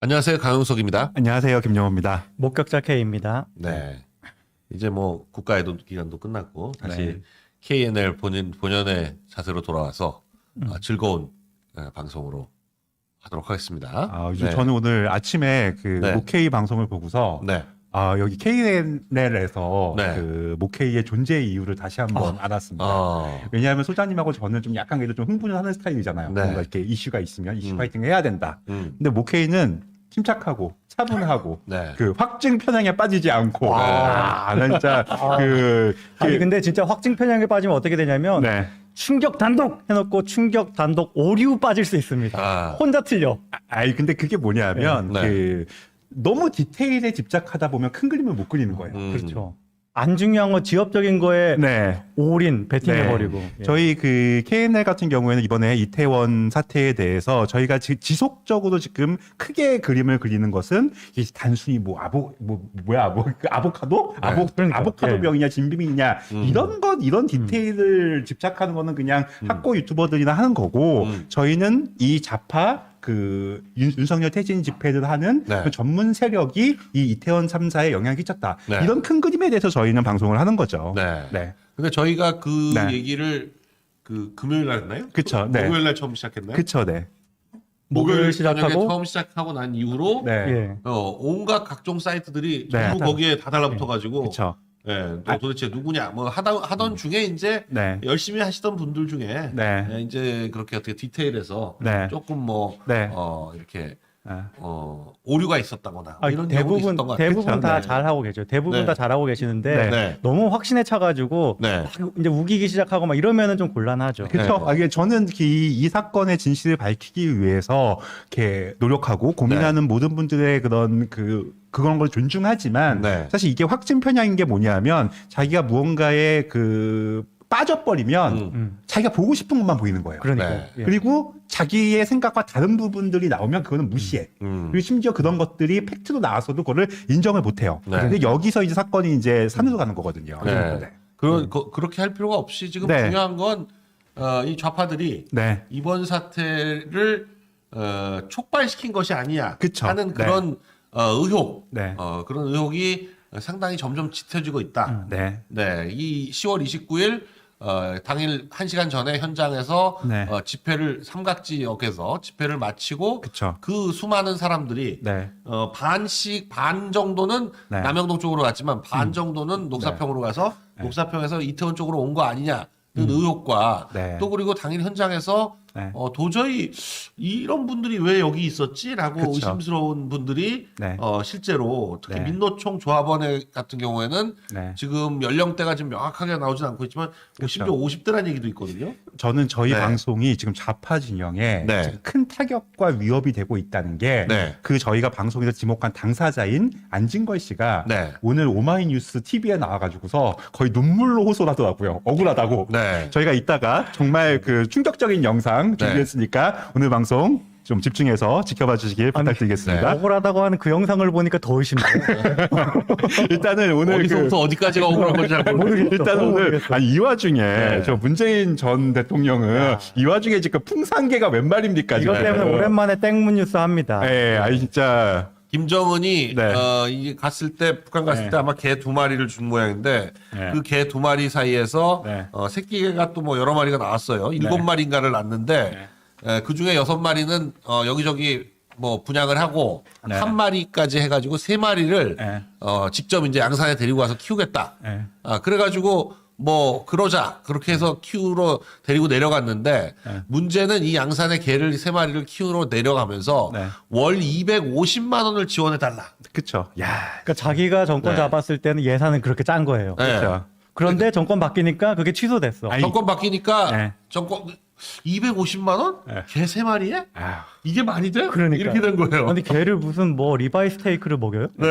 안녕하세요. 강용석입니다. 안녕하세요. 김영호입니다. 목격자 K입니다. 네. 이제 뭐 국가애도 기간도 끝났고 다시 네. KNL 본연의 자세로 돌아와서 즐거운 방송으로 하도록 하겠습니다. 요즘 네. 저는 오늘 아침에 그 네. 모케이 방송을 보고서 네. 여기 KNL에서 네. 그 모케이의 존재 이유를 다시 한번 알았습니다. 왜냐하면 소장님하고 저는 좀 약간 그래도 좀 흥분을 하는 스타일이잖아요. 네. 뭔가 이렇게 이슈가 있으면 이슈 파이팅 해야 된다. 음. 근데 모케이는 침착하고 차분하고 네. 그 확증 편향에 빠지지 않고 진짜 아니 근데 진짜 확증 편향에 빠지면 어떻게 되냐면 네. 충격 단독 해놓고 충격 단독 오류 빠질 수 있습니다. 혼자 틀려. 근데 그게 뭐냐면 네. 그 너무 디테일에 집착하다 보면 큰 그림을 못 그리는 거예요. 그렇죠. 안 중요한 거 지엽적인 거에 네. 올인 베팅해버리고. 네. 예. 저희 그 KNL 같은 경우에는 이번에 이태원 사태에 대해서 저희가 지속적으로 지금 크게 그림을 그리는 것은 이게 단순히 아보카도? 그러니까요. 아보카도 예. 병이냐 진빔이냐 이런 디테일을 집착하는 거는 그냥 학고 유튜버들이나 하는 거고 저희는 이 좌파 그 윤석열 퇴진 집회를 하는 네. 그 전문 세력이 이 이태원 3사에 영향을 끼쳤다. 네. 이런 큰 그림에 대해서 저희는 방송을 하는 거죠. 네. 네. 근데 저희가 그 네. 얘기를 그 금요일 날 했나요? 그쵸. 네. 목요일 날 처음 시작했나요? 그쵸, 네. 목요일 시작하고 저녁에 처음 시작하고 난 이후로 네. 예. 온갖 각종 사이트들이 네. 전부 거기에 다 달라붙어가지고 그쵸. 또 도대체 누구냐 뭐 하던 중에 이제 네. 열심히 하시던 분들 중에 네. 이제 그렇게 어떻게 디테일해서 네. 조금 뭐 네. 이렇게 네. 오류가 있었다거나 뭐 이런 경우도 대부분 있었던 것 같아요. 대부분 다 네. 잘하고 계죠. 대부분 네. 다 잘하고 계시는데 네. 너무 확신에 차가지고 네. 막 이제 우기기 시작하고 막 이러면은 좀 곤란하죠. 그렇죠. 이게 저는 이 사건의 진실을 밝히기 위해서 이렇게 노력하고 고민하는 모든 분들의 그런 걸 존중하지만 네. 사실 이게 확증 편향인 게 뭐냐면 자기가 무언가에 빠져버리면 자기가 보고 싶은 것만 보이는 거예요. 그러니까. 네. 예. 그리고 자기의 생각과 다른 부분들이 나오면 그거는 무시해. 그리고 심지어 그런 것들이 팩트로 나와서도 그거를 인정을 못 해요. 네. 근데 여기서 이제 사건이 이제 산으로 가는 거거든요. 네. 그렇게 할 필요가 없이 지금 네. 중요한 건 이 좌파들이 네. 이번 사태를 촉발시킨 것이 아니야 그쵸. 하는 네. 그런 의혹, 네. 그런 의혹이 상당히 점점 짙어지고 있다. 네. 네, 이 10월 29일 당일 1시간 전에 현장에서 네. 집회를 삼각지역에서 집회를 마치고 그쵸. 그 수많은 사람들이 네. 반 정도는 네. 남영동 쪽으로 갔지만 반 정도는 녹사평으로 가서 녹사평에서 이태원 쪽으로 온 거 아니냐. 의혹과 네. 또 그리고 당일 현장에서 네. 도저히 이런 분들이 왜 여기 있었지라고 그쵸. 의심스러운 분들이 네. 실제로 특히 네. 민노총 조합원 같은 경우에는 네. 지금 연령대가 지금 명확하게 나오진 않고 있지만 심지어 50대라는 얘기도 있거든요. 저는 저희 네. 방송이 지금 좌파 진영에 네. 지금 큰 타격과 위협이 되고 있다는 게 네. 저희가 방송에서 지목한 당사자인 안진걸 씨가 네. 오늘 오마이뉴스 TV에 나와가지고서 거의 눈물로 호소하더라고요. 억울하다고. 네. 저희가 이따가 정말 충격적인 영상 준비했으니까 오늘 방송 좀 집중해서 지켜봐 주시길 부탁드리겠습니다. 억울하다고 하는 그 영상을 보니까 더 의심돼요. 일단은 오늘 어디서부터 어디까지가 억울한 건지 잘 모르겠어요. 일단 오늘 모르겠어. 이 와중에 네. 저 문재인 전 대통령은 이 와중에 지금 풍산개가 웬 말입니까? 이것 지금. 때문에 오랜만에 땡문 뉴스 합니다. 예, 진짜 김정은이 네. 이게 갔을 때 북한 갔을 네. 때 아마 개 2마리를 준 모양인데 네. 그 개 2마리 사이에서 네. 새끼개가 또 뭐 여러 마리가 나왔어요. 7마리인가를 낳는데 그 중에 6마리는 여기저기 뭐 분양을 하고 네. 한 마리까지 해가지고 3마리를 네. 직접 이제 양산에 데리고 가서 키우겠다. 네. 그래가지고 뭐 그러자 그렇게 해서 키우러 데리고 내려갔는데 문제는 이 양산의 개를 3마리를 키우러 내려가면서 네. 월 250만 원을 지원해 달라. 그쵸. 야, 그러니까 자기가 정권 네. 잡았을 때는 예산은 그렇게 짠 거예요. 네. 그쵸. 그런데 정권 바뀌니까 그게 취소됐어. 아니, 정권 바뀌니까 네. 정권 250만 원? 네. 개 3마리에? 아휴. 이게 말이 돼? 그러니까. 이렇게 된 거예요. 아니 개를 무슨 뭐 리바이 스테이크를 먹여요? 네.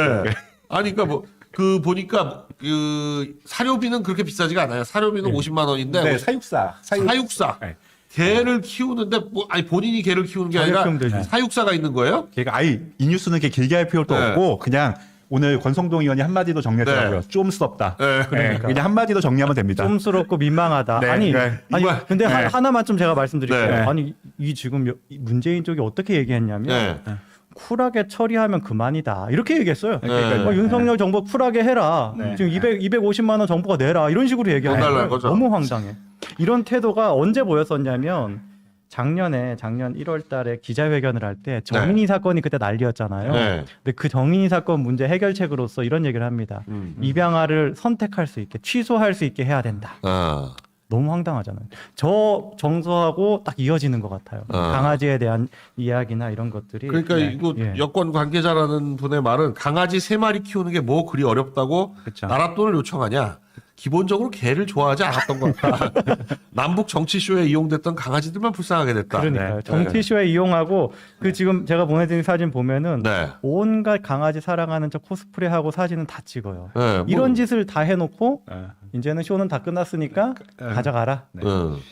아니 그러니까 뭐 그 보니까 그 사료비는 그렇게 비싸지가 않아요. 사료비는 50만 원인데 네, 사육사. 사육사. 네. 개를 키우는데 뭐 아니 본인이 개를 키우는 게 아니라 자격 키우면 되지. 사육사가 있는 거예요? 걔가 아예 인유수는 이렇게 길게 할 필요도 네. 없고 그냥 오늘 권성동 의원이 한마디로 정리했더라고요. 네. 쫌스럽다. 네. 그러니까. 그냥 한마디로 정리하면 됩니다. 쫌스럽고 민망하다. 네, 아니, 네. 아니 이거- 근데 네. 하나만 좀 제가 말씀드릴게요. 네. 아니 이 지금 문재인 쪽이 어떻게 얘기했냐면 네. 쿨하게 처리하면 그만이다. 이렇게 얘기했어요. 그러니까요. 윤석열 정부 쿨하게 해라. 네. 지금 250만 원 정부가 내라. 이런 식으로 돈 얘기하는 달라는 거예요. 거죠. 너무 황당해. 이런 태도가 언제 보였었냐면 작년 1월 달에 기자회견을 할 때 정인이 사건이 그때 난리였잖아요. 네. 근데 그 정인이 사건 문제 해결책으로서 이런 얘기를 합니다. 입양아를 선택할 수 있게 취소할 수 있게 해야 된다. 아. 너무 황당하잖아요. 저 정서하고 딱 이어지는 것 같아요. 강아지에 대한 이야기나 이런 것들이. 그러니까 네. 이거 예. 여권 관계자라는 분의 말은 강아지 3마리 키우는 게 뭐 그리 어렵다고 그쵸. 나라 돈을 요청하냐. 기본적으로 개를 좋아하지 않았던 것 같다. 남북 정치쇼에 이용됐던 강아지들만 불쌍하게 됐다. 그러니까요. 네. 정치쇼에 이용하고 그 지금 제가 보내드린 사진 보면은 네. 온갖 강아지 사랑하는 척 코스프레하고 사진은 다 찍어요. 네, 뭐, 이런 짓을 다 해놓고 네. 이제는 쇼는 다 끝났으니까 가져가라.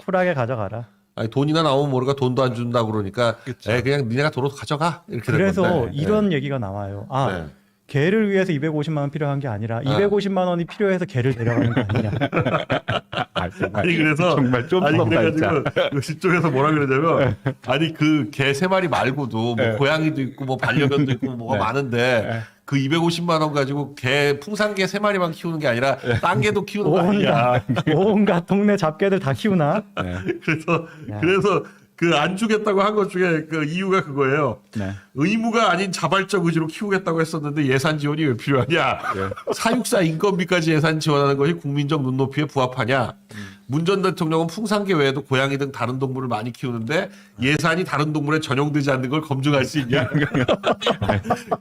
쿨하게 가져가라. 아니, 돈이나 나오면 모르가 돈도 안 준다 그러니까 그냥 니네가 도로 가져가 이렇게 된 그래서 건데. 이런 얘기가 나와요. 아 네. 개를 위해서 250만 원 필요한 게 아니라 250만 원이 필요해서 개를 데려가는 거 아니냐. 아니 그래서 정말 좀 아니 무섭다, 그래가지고 그쪽에서 뭐라 그러냐면 아니 그 개 3마리 말고도 뭐 고양이도 있고 뭐 반려견도 있고 뭐가 많은데 그 250만 원 가지고 개 풍산개 3마리만 키우는 게 아니라 딴 개도 키우는 거 아니야. 온갖 동네 잡개들 다 키우나? 그래서 그 안 주겠다고 한 것 중에 그 이유가 그거예요. 네. 의무가 아닌 자발적 의지로 키우겠다고 했었는데 예산 지원이 왜 필요하냐? 사육사 인건비까지 예산 지원하는 것이 국민적 눈높이에 부합하냐? 문 전 대통령은 풍산개 외에도 고양이 등 다른 동물을 많이 키우는데 예산이 다른 동물에 전용되지 않는 걸 검증할 수 있냐?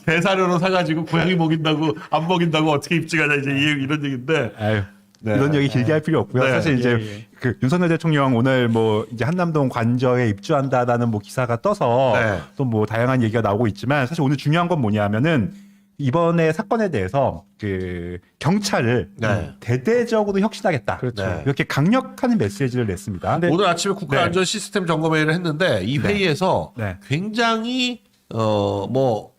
개사료로 사가지고 고양이 먹인다고 안 먹인다고 어떻게 입증하냐 이제 이런 얘기인데. 아유. 네. 이런 얘기 길게 할 필요 없고요. 네. 사실 이제 예. 그 윤석열 대통령 오늘 뭐 이제 한남동 관저에 입주한다라는 뭐 기사가 떠서 네. 또 뭐 다양한 얘기가 나오고 있지만 사실 오늘 중요한 건 뭐냐면은 이번에 사건에 대해서 그 경찰을 네. 대대적으로 혁신하겠다. 그렇죠. 네. 이렇게 강력한 메시지를 냈습니다. 근데 오늘 아침에 국가안전 시스템 점검회의를 했는데 이 회의에서 네. 굉장히 뭐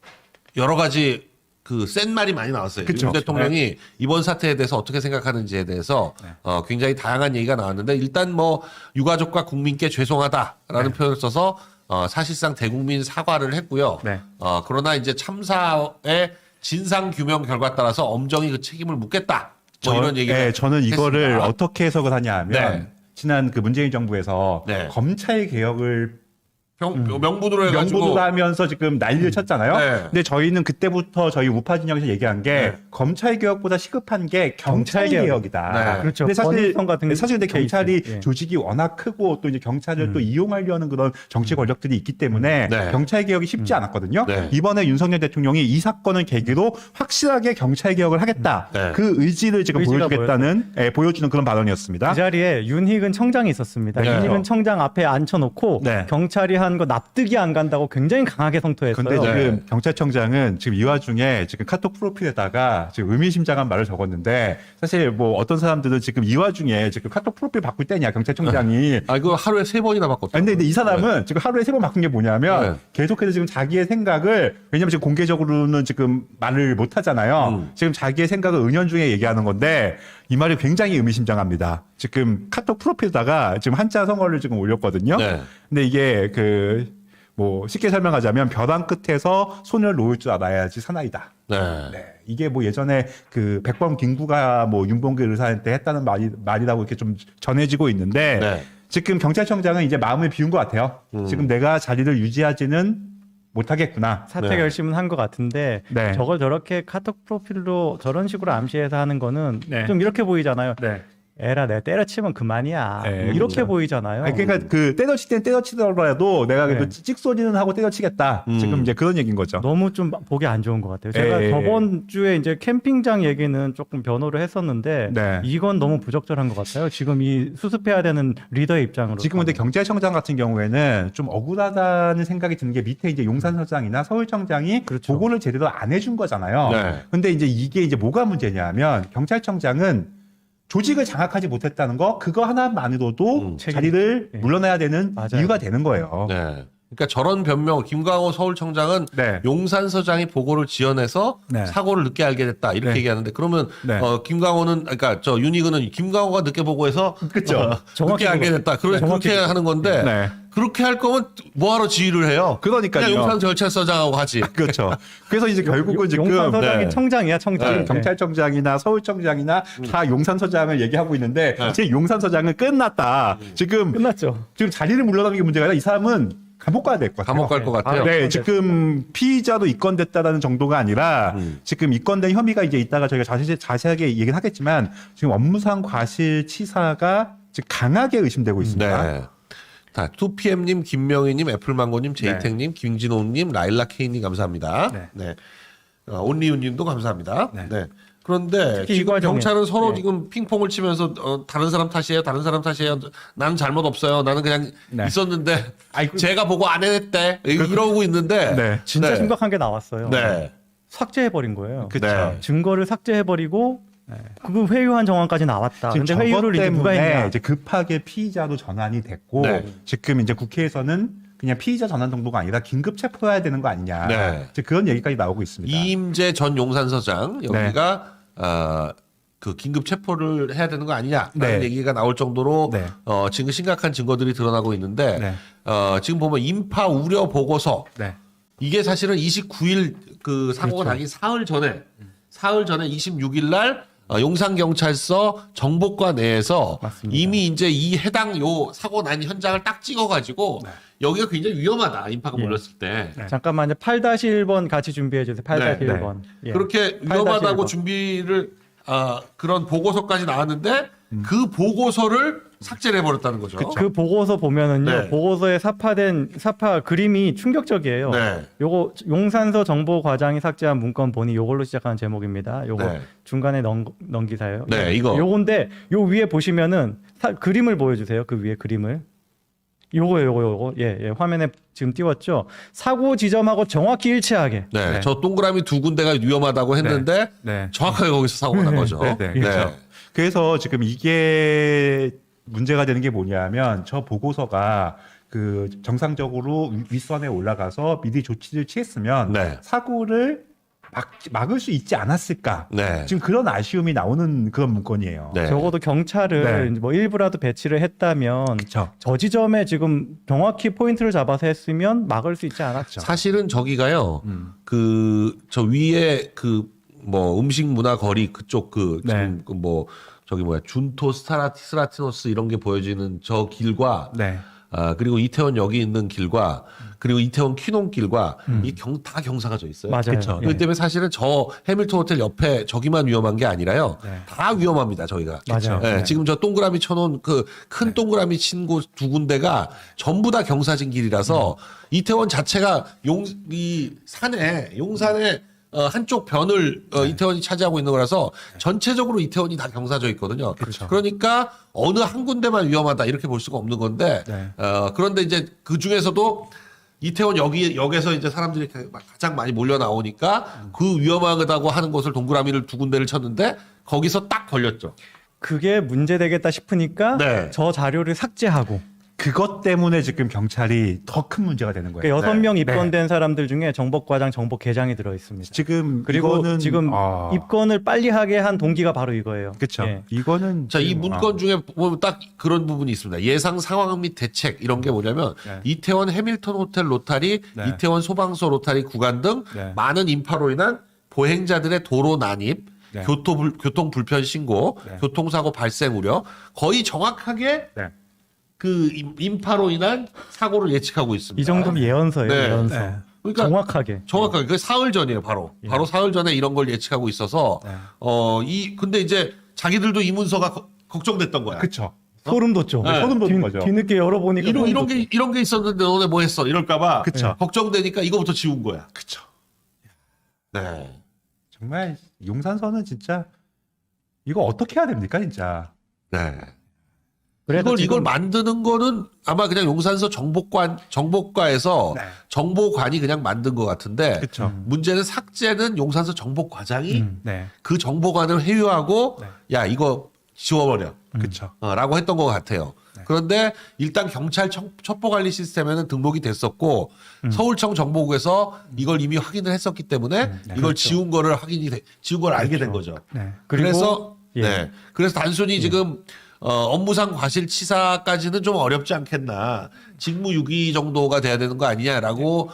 여러 가지 그 센 말이 많이 나왔어요. 그쵸. 윤 대통령이 이번 사태에 대해서 어떻게 생각하는지에 대해서 굉장히 다양한 얘기가 나왔는데 일단 뭐 유가족과 국민께 죄송하다라는 표현을 써서 사실상 대국민 사과를 했고요. 네. 그러나 이제 참사의 진상 규명 결과 따라서 엄정히 그 책임을 묻겠다. 뭐 이런 얘기를 네, 저는 이거를 했습니다. 어떻게 해석을 하냐 하면 네. 지난 그 문재인 정부에서 네. 검찰 개혁을 명분으로 해가지고 명분으로 하면서 지금 난리를 쳤잖아요. 네. 근데 저희는 그때부터 저희 우파 진영에서 얘기한 게 네. 검찰 개혁보다 시급한 게 경찰 경찰 개혁이다. 네. 그렇죠. 근데 사실 권위성 같은 사실 근데 케이스. 경찰이 예. 조직이 워낙 크고 또 이제 경찰을 또 이용하려는 그런 정치 권력들이 있기 때문에 네. 경찰 개혁이 쉽지 않았거든요. 네. 이번에 윤석열 대통령이 이 사건을 계기로 확실하게 경찰 개혁을 하겠다. 네. 그 의지를 지금 의지가 보여주겠다는 보여주는 그런 발언이었습니다. 그 자리에 윤희근 청장이 있었습니다. 네. 윤희근 청장 앞에 앉혀놓고 네. 경찰이 한 거 납득이 안 간다고 굉장히 강하게 성토했어요. 근데 지금 네. 경찰청장은 지금 이 와중에 지금 카톡 프로필에다가 지금 의미심장한 말을 적었는데 사실 뭐 어떤 사람들은 지금 이 와중에 지금 카톡 프로필 바꿀 때냐 경찰청장이 아 이거 하루에 3번이나 바꿨다. 근데 이 사람은 지금 하루에 3번 바꾼 게 뭐냐면 네. 계속해서 지금 자기의 생각을 왜냐면 지금 공개적으로는 지금 말을 못 하잖아요. 지금 자기의 생각을 은연중에 얘기하는 건데 이 말이 굉장히 의미심장합니다. 지금 카톡 프로필에다가 지금 한자 성어를 지금 올렸거든요. 네. 근데 이게 뭐 쉽게 설명하자면 벼랑 끝에서 손을 놓을 줄 알아야지 사나이다. 네. 네. 이게 뭐 예전에 그 백범 김구가 뭐 윤봉길 의사한테 했다는 말이라고 이렇게 좀 전해지고 있는데 네. 지금 경찰청장은 이제 마음을 비운 것 같아요. 지금 내가 자리를 유지하지는 못하겠구나. 사퇴 네. 결심은 한 것 같은데 네. 저걸 저렇게 카톡 프로필로 저런 식으로 암시해서 하는 거는 네. 좀 이렇게 보이잖아요. 네. 에라 내가 때려치면 그만이야. 네, 이렇게 그렇죠. 보이잖아요. 아니, 그러니까 그 때려칠 땐 때려치더라도 내가 그래도 네. 찍소리는 하고 때려치겠다. 지금 이제 그런 얘기인 거죠. 너무 좀 보기 안 좋은 것 같아요. 제가 예. 저번 주에 이제 캠핑장 얘기는 조금 변호를 했었는데 네. 이건 너무 부적절한 것 같아요. 지금 이 수습해야 되는 리더의 입장으로. 지금 근데 경찰청장 같은 경우에는 좀 억울하다는 생각이 드는 게 밑에 이제 용산서장이나 서울청장이 그렇죠. 보고를 제대로 안 해준 거잖아요. 네. 근데 이제 이게 이제 뭐가 문제냐면 경찰청장은 조직을 장악하지 못했다는 거 그거 하나만으로도 자리를 예. 물러나야 되는 맞아요. 이유가 되는 거예요. 네. 그러니까 저런 변명 김광호 서울청장은 네. 용산서장이 보고를 지연해서 네. 사고를 늦게 알게 됐다 이렇게 네. 얘기하는데 그러면 네. 김광호는 그러니까 저 윤희근은 김광호가 늦게 보고해서 그쵸. 정확히 늦게 알게 그거. 됐다. 네, 정확히 그렇게 그거. 하는 건데 네. 그렇게 할 거면 뭐하러 지휘를 해요? 그러니까요. 그냥 용산경찰서장하고 하지. 그렇죠. 그래서 이제 결국은 지금 용산서장이 네. 청장이야 청장. 지금 경찰청장이나 서울청장이나 다 용산서장을 얘기하고 있는데 지금 용산서장은 끝났다. 지금 끝났죠. 자리를 물러나는 게 문제가 아니라 이 사람은 감옥 가야 될 것 같아요. 감옥 갈 것 같아요. 네, 지금 피의자도 입건됐다라는 정도가 아니라 지금 입건된 혐의가 이제 있다가 저희가 자세하게 얘기는 하겠지만 지금 업무상 과실치사가 지금 강하게 의심되고 있습니다. 네. 자, 2PM님, 김명희님, 애플망고님, 제이택님, 김진호님, 라일락케이님 감사합니다. 네. 네. 온리윤님도 감사합니다. 네. 네. 그런데 특히 지금 이과정에. 경찰은 서로 네. 지금 핑퐁을 치면서 다른 사람 탓이에요, 다른 사람 탓이에요. 나는 잘못 없어요. 나는 그냥 네. 있었는데 아이고. 제가 보고 안 해냈대. 이러고 있는데. 네. 진짜 네. 심각한 게 나왔어요. 네. 삭제해버린 거예요. 그쵸. 네. 증거를 삭제해버리고 그 회유한 정황까지 나왔다. 지금 근데 저것 회유를 이제 누가 때문에 했냐? 이제 급하게 피의자로 전환이 됐고 네. 지금 이제 국회에서는 그냥 피의자 전환 정도가 아니라 긴급 체포해야 되는 거 아니냐. 네. 이제 그런 얘기까지 나오고 있습니다. 이임재 전 용산서장 여기가 그 긴급 체포를 해야 되는 거 아니냐라는 네. 얘기가 나올 정도로 네. 지금 심각한 증거들이 드러나고 있는데 네. 지금 보면 인파 우려 보고서 네. 이게 사실은 29일 그 사고가 나기 사흘 전에 26일 날 용산경찰서 정보과 내에서 맞습니다. 이미 이제 이 해당 요 사고 난 현장을 딱 찍어가지고 여기가 굉장히 위험하다 인파가 예. 몰렸을 때 잠깐만요. 8-1번 같이 준비해 주세요. 8-1번. 예. 그렇게 8-1번. 위험하다고 준비를 그런 보고서까지 나왔는데 그 보고서를 삭제를 해버렸다는 거죠. 그 보고서 보면은요. 네. 보고서에 사파 그림이 충격적이에요. 네. 요거 용산서 정보과장이 삭제한 문건 보니 요걸로 시작하는 제목입니다. 요거 네. 중간에 넘기사요. 네, 이거. 요건데 요 위에 보시면은 그림을 보여주세요. 그 위에 그림을. 요거 예, 화면에 지금 띄웠죠. 사고 지점하고 정확히 일치하게. 네, 네. 저 동그라미 두 군데가 위험하다고 했는데 네. 정확하게 거기서 사고가 난 거죠. 네, 네. 그렇죠. 그래서 지금 이게 문제가 되는 게 뭐냐면 저 보고서가 그 정상적으로 윗선에 올라가서 미리 조치를 취했으면 네. 사고를 막을 수 있지 않았을까. 네. 지금 그런 아쉬움이 나오는 그런 문건이에요. 네. 적어도 경찰을 네. 뭐 일부라도 배치를 했다면 그렇죠. 저 지점에 지금 정확히 포인트를 잡아서 했으면 막을 수 있지 않았죠. 사실은 저기가요. 그 저 위에 그 뭐 음식 문화 거리 그쪽 그 네. 지금 그 뭐 저기 뭐야 준토 스라티노스 이런 게 보여지는 저 길과 네. 그리고 이태원역이 있는 길과 그리고 이태원 키농길과 이 다 경사가 져 있어요. 맞아요. 그쵸. 예. 그렇기 때문에 사실은 저 해밀턴 호텔 옆에 저기만 위험한 게 아니라요. 네. 다 위험합니다, 저희가. 맞아요. 예, 네. 지금 저 동그라미 쳐놓은 그 큰 동그라미 친 곳 두 군데가 전부 다 경사진 길이라서 이태원 자체가 이 산에 용산에 한쪽 변을 이태원이 차지하고 있는 거라서 전체적으로 이태원이 다 경사져 있거든요. 그러니까 어느 한 군데만 위험하다 이렇게 볼 수가 없는 건데 네. 그런데 이제 그 중에서도 이태원 역에서 이제 사람들이 가장 많이 몰려 나오니까 그 위험하다고 하는 곳을 동그라미를 두 군데를 쳤는데 거기서 딱 걸렸죠. 그게 문제되겠다 싶으니까 네. 저 자료를 삭제하고 그것 때문에 지금 경찰이 더 큰 문제가 되는 거예요. 그러니까 6명 네. 입건된 사람들 중에 정보과장, 정보계장이 들어 있습니다. 지금 그리고 이거는 지금 입건을 빨리 하게 한 동기가 바로 이거예요. 그렇죠. 예. 이거는 자, 이 지금, 문건 중에 보면 딱 그런 부분이 있습니다. 예상 상황 및 대책 이런 게 뭐냐면 네. 이태원 해밀턴 호텔 로타리, 네. 이태원 소방서 로타리 구간 등 네. 많은 인파로 인한 보행자들의 도로 난입, 네. 교통 불편 신고, 네. 교통사고 발생 우려 거의 정확하게 네. 그 인파로 인한 사고를 예측하고 있습니다. 이 정도면 예언서예요. 네. 예언서. 네. 그러니까 정확하게. 그 사흘 전이에요, 바로. 바로 사흘 전에 이런 걸 예측하고 있어서 네. 근데 이제 자기들도 이 문서가 걱정됐던 거야. 그쵸. 소름 돋죠. 네. 소름 돋는 거죠. 뒤늦게 열어보니까 이런 게 있었는데 너네 뭐 했어? 이럴까봐 그쵸. 걱정되니까 이거부터 지운 거야. 그쵸. 네. 정말 용산서는 진짜 이거 어떻게 해야 됩니까 진짜. 네. 그래서 이걸 만드는 거는 아마 그냥 용산서 정보과에서 네. 정보관이 그냥 만든 것 같은데 그쵸. 문제는 삭제는 용산서 정보과장이 네. 그 정보관을 회유하고 네. 야 이거 지워버려 그쵸. 라고 했던 것 같아요. 네. 그런데 일단 경찰 첩보관리 시스템에는 등록이 됐었고 서울청 정보국에서 이걸 이미 확인을 했었기 때문에 네. 이걸 지운 거를 지운 걸 알게 된 거죠. 네. 그래서 예. 네. 그래서 단순히 지금 업무상 과실치사까지는 좀 어렵지 않겠나. 직무유기 정도가 돼야 되는 거 아니냐라고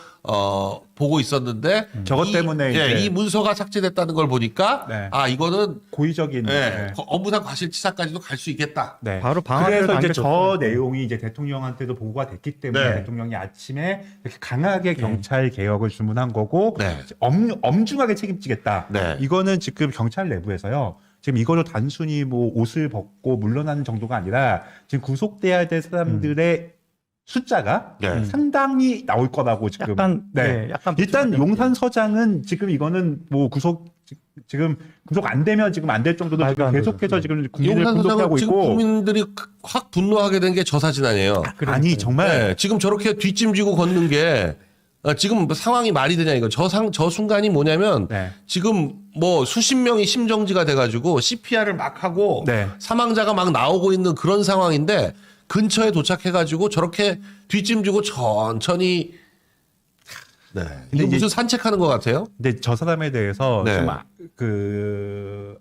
보고 있었는데 저것 때문에 이제 이 문서가 삭제됐다는 걸 보니까 네. 아 이거는 고의적인. 네, 업무상 과실치사까지도 갈 수 있겠다. 네. 바로 방안을 그래서 이제 저 당겨줬어요. 내용이 이제 대통령한테도 보고가 됐기 때문에 네. 대통령이 아침에 이렇게 강하게 경찰 개혁을 주문한 거고 네. 엄중하게 책임지겠다. 네. 이거는 지금 경찰 내부에서요. 지금 이거를 단순히 뭐 옷을 벗고 물러나는 정도가 아니라 지금 구속돼야 될 사람들의 숫자가 네. 상당히 나올 거라고 지금. 약간 네. 약간 일단 부추기는 용산 서장은 지금 이거는 뭐 지금 구속 안 되면 지금 안 될 정도로 말도 지금 안 계속해서 되죠. 지금 국민을 용산 구속하고 소장은 지금 있고. 국민들이 확 분노하게 된 게 저 사진 아니에요. 아니 정말 네, 지금 저렇게 뒷짐지고 걷는 게 지금 상황이 말이 되냐 이거. 저 순간이 뭐냐면 네. 지금 뭐 수십 명이 심정지가 돼가지고 CPR을 막 하고 네. 사망자가 막 나오고 있는 그런 상황인데 근처에 도착해가지고 저렇게 뒷짐지고 천천히 네. 근데 이거 이제- 무슨 산책하는 것 같아요? 근데 저 사람에 대해서 네. 좀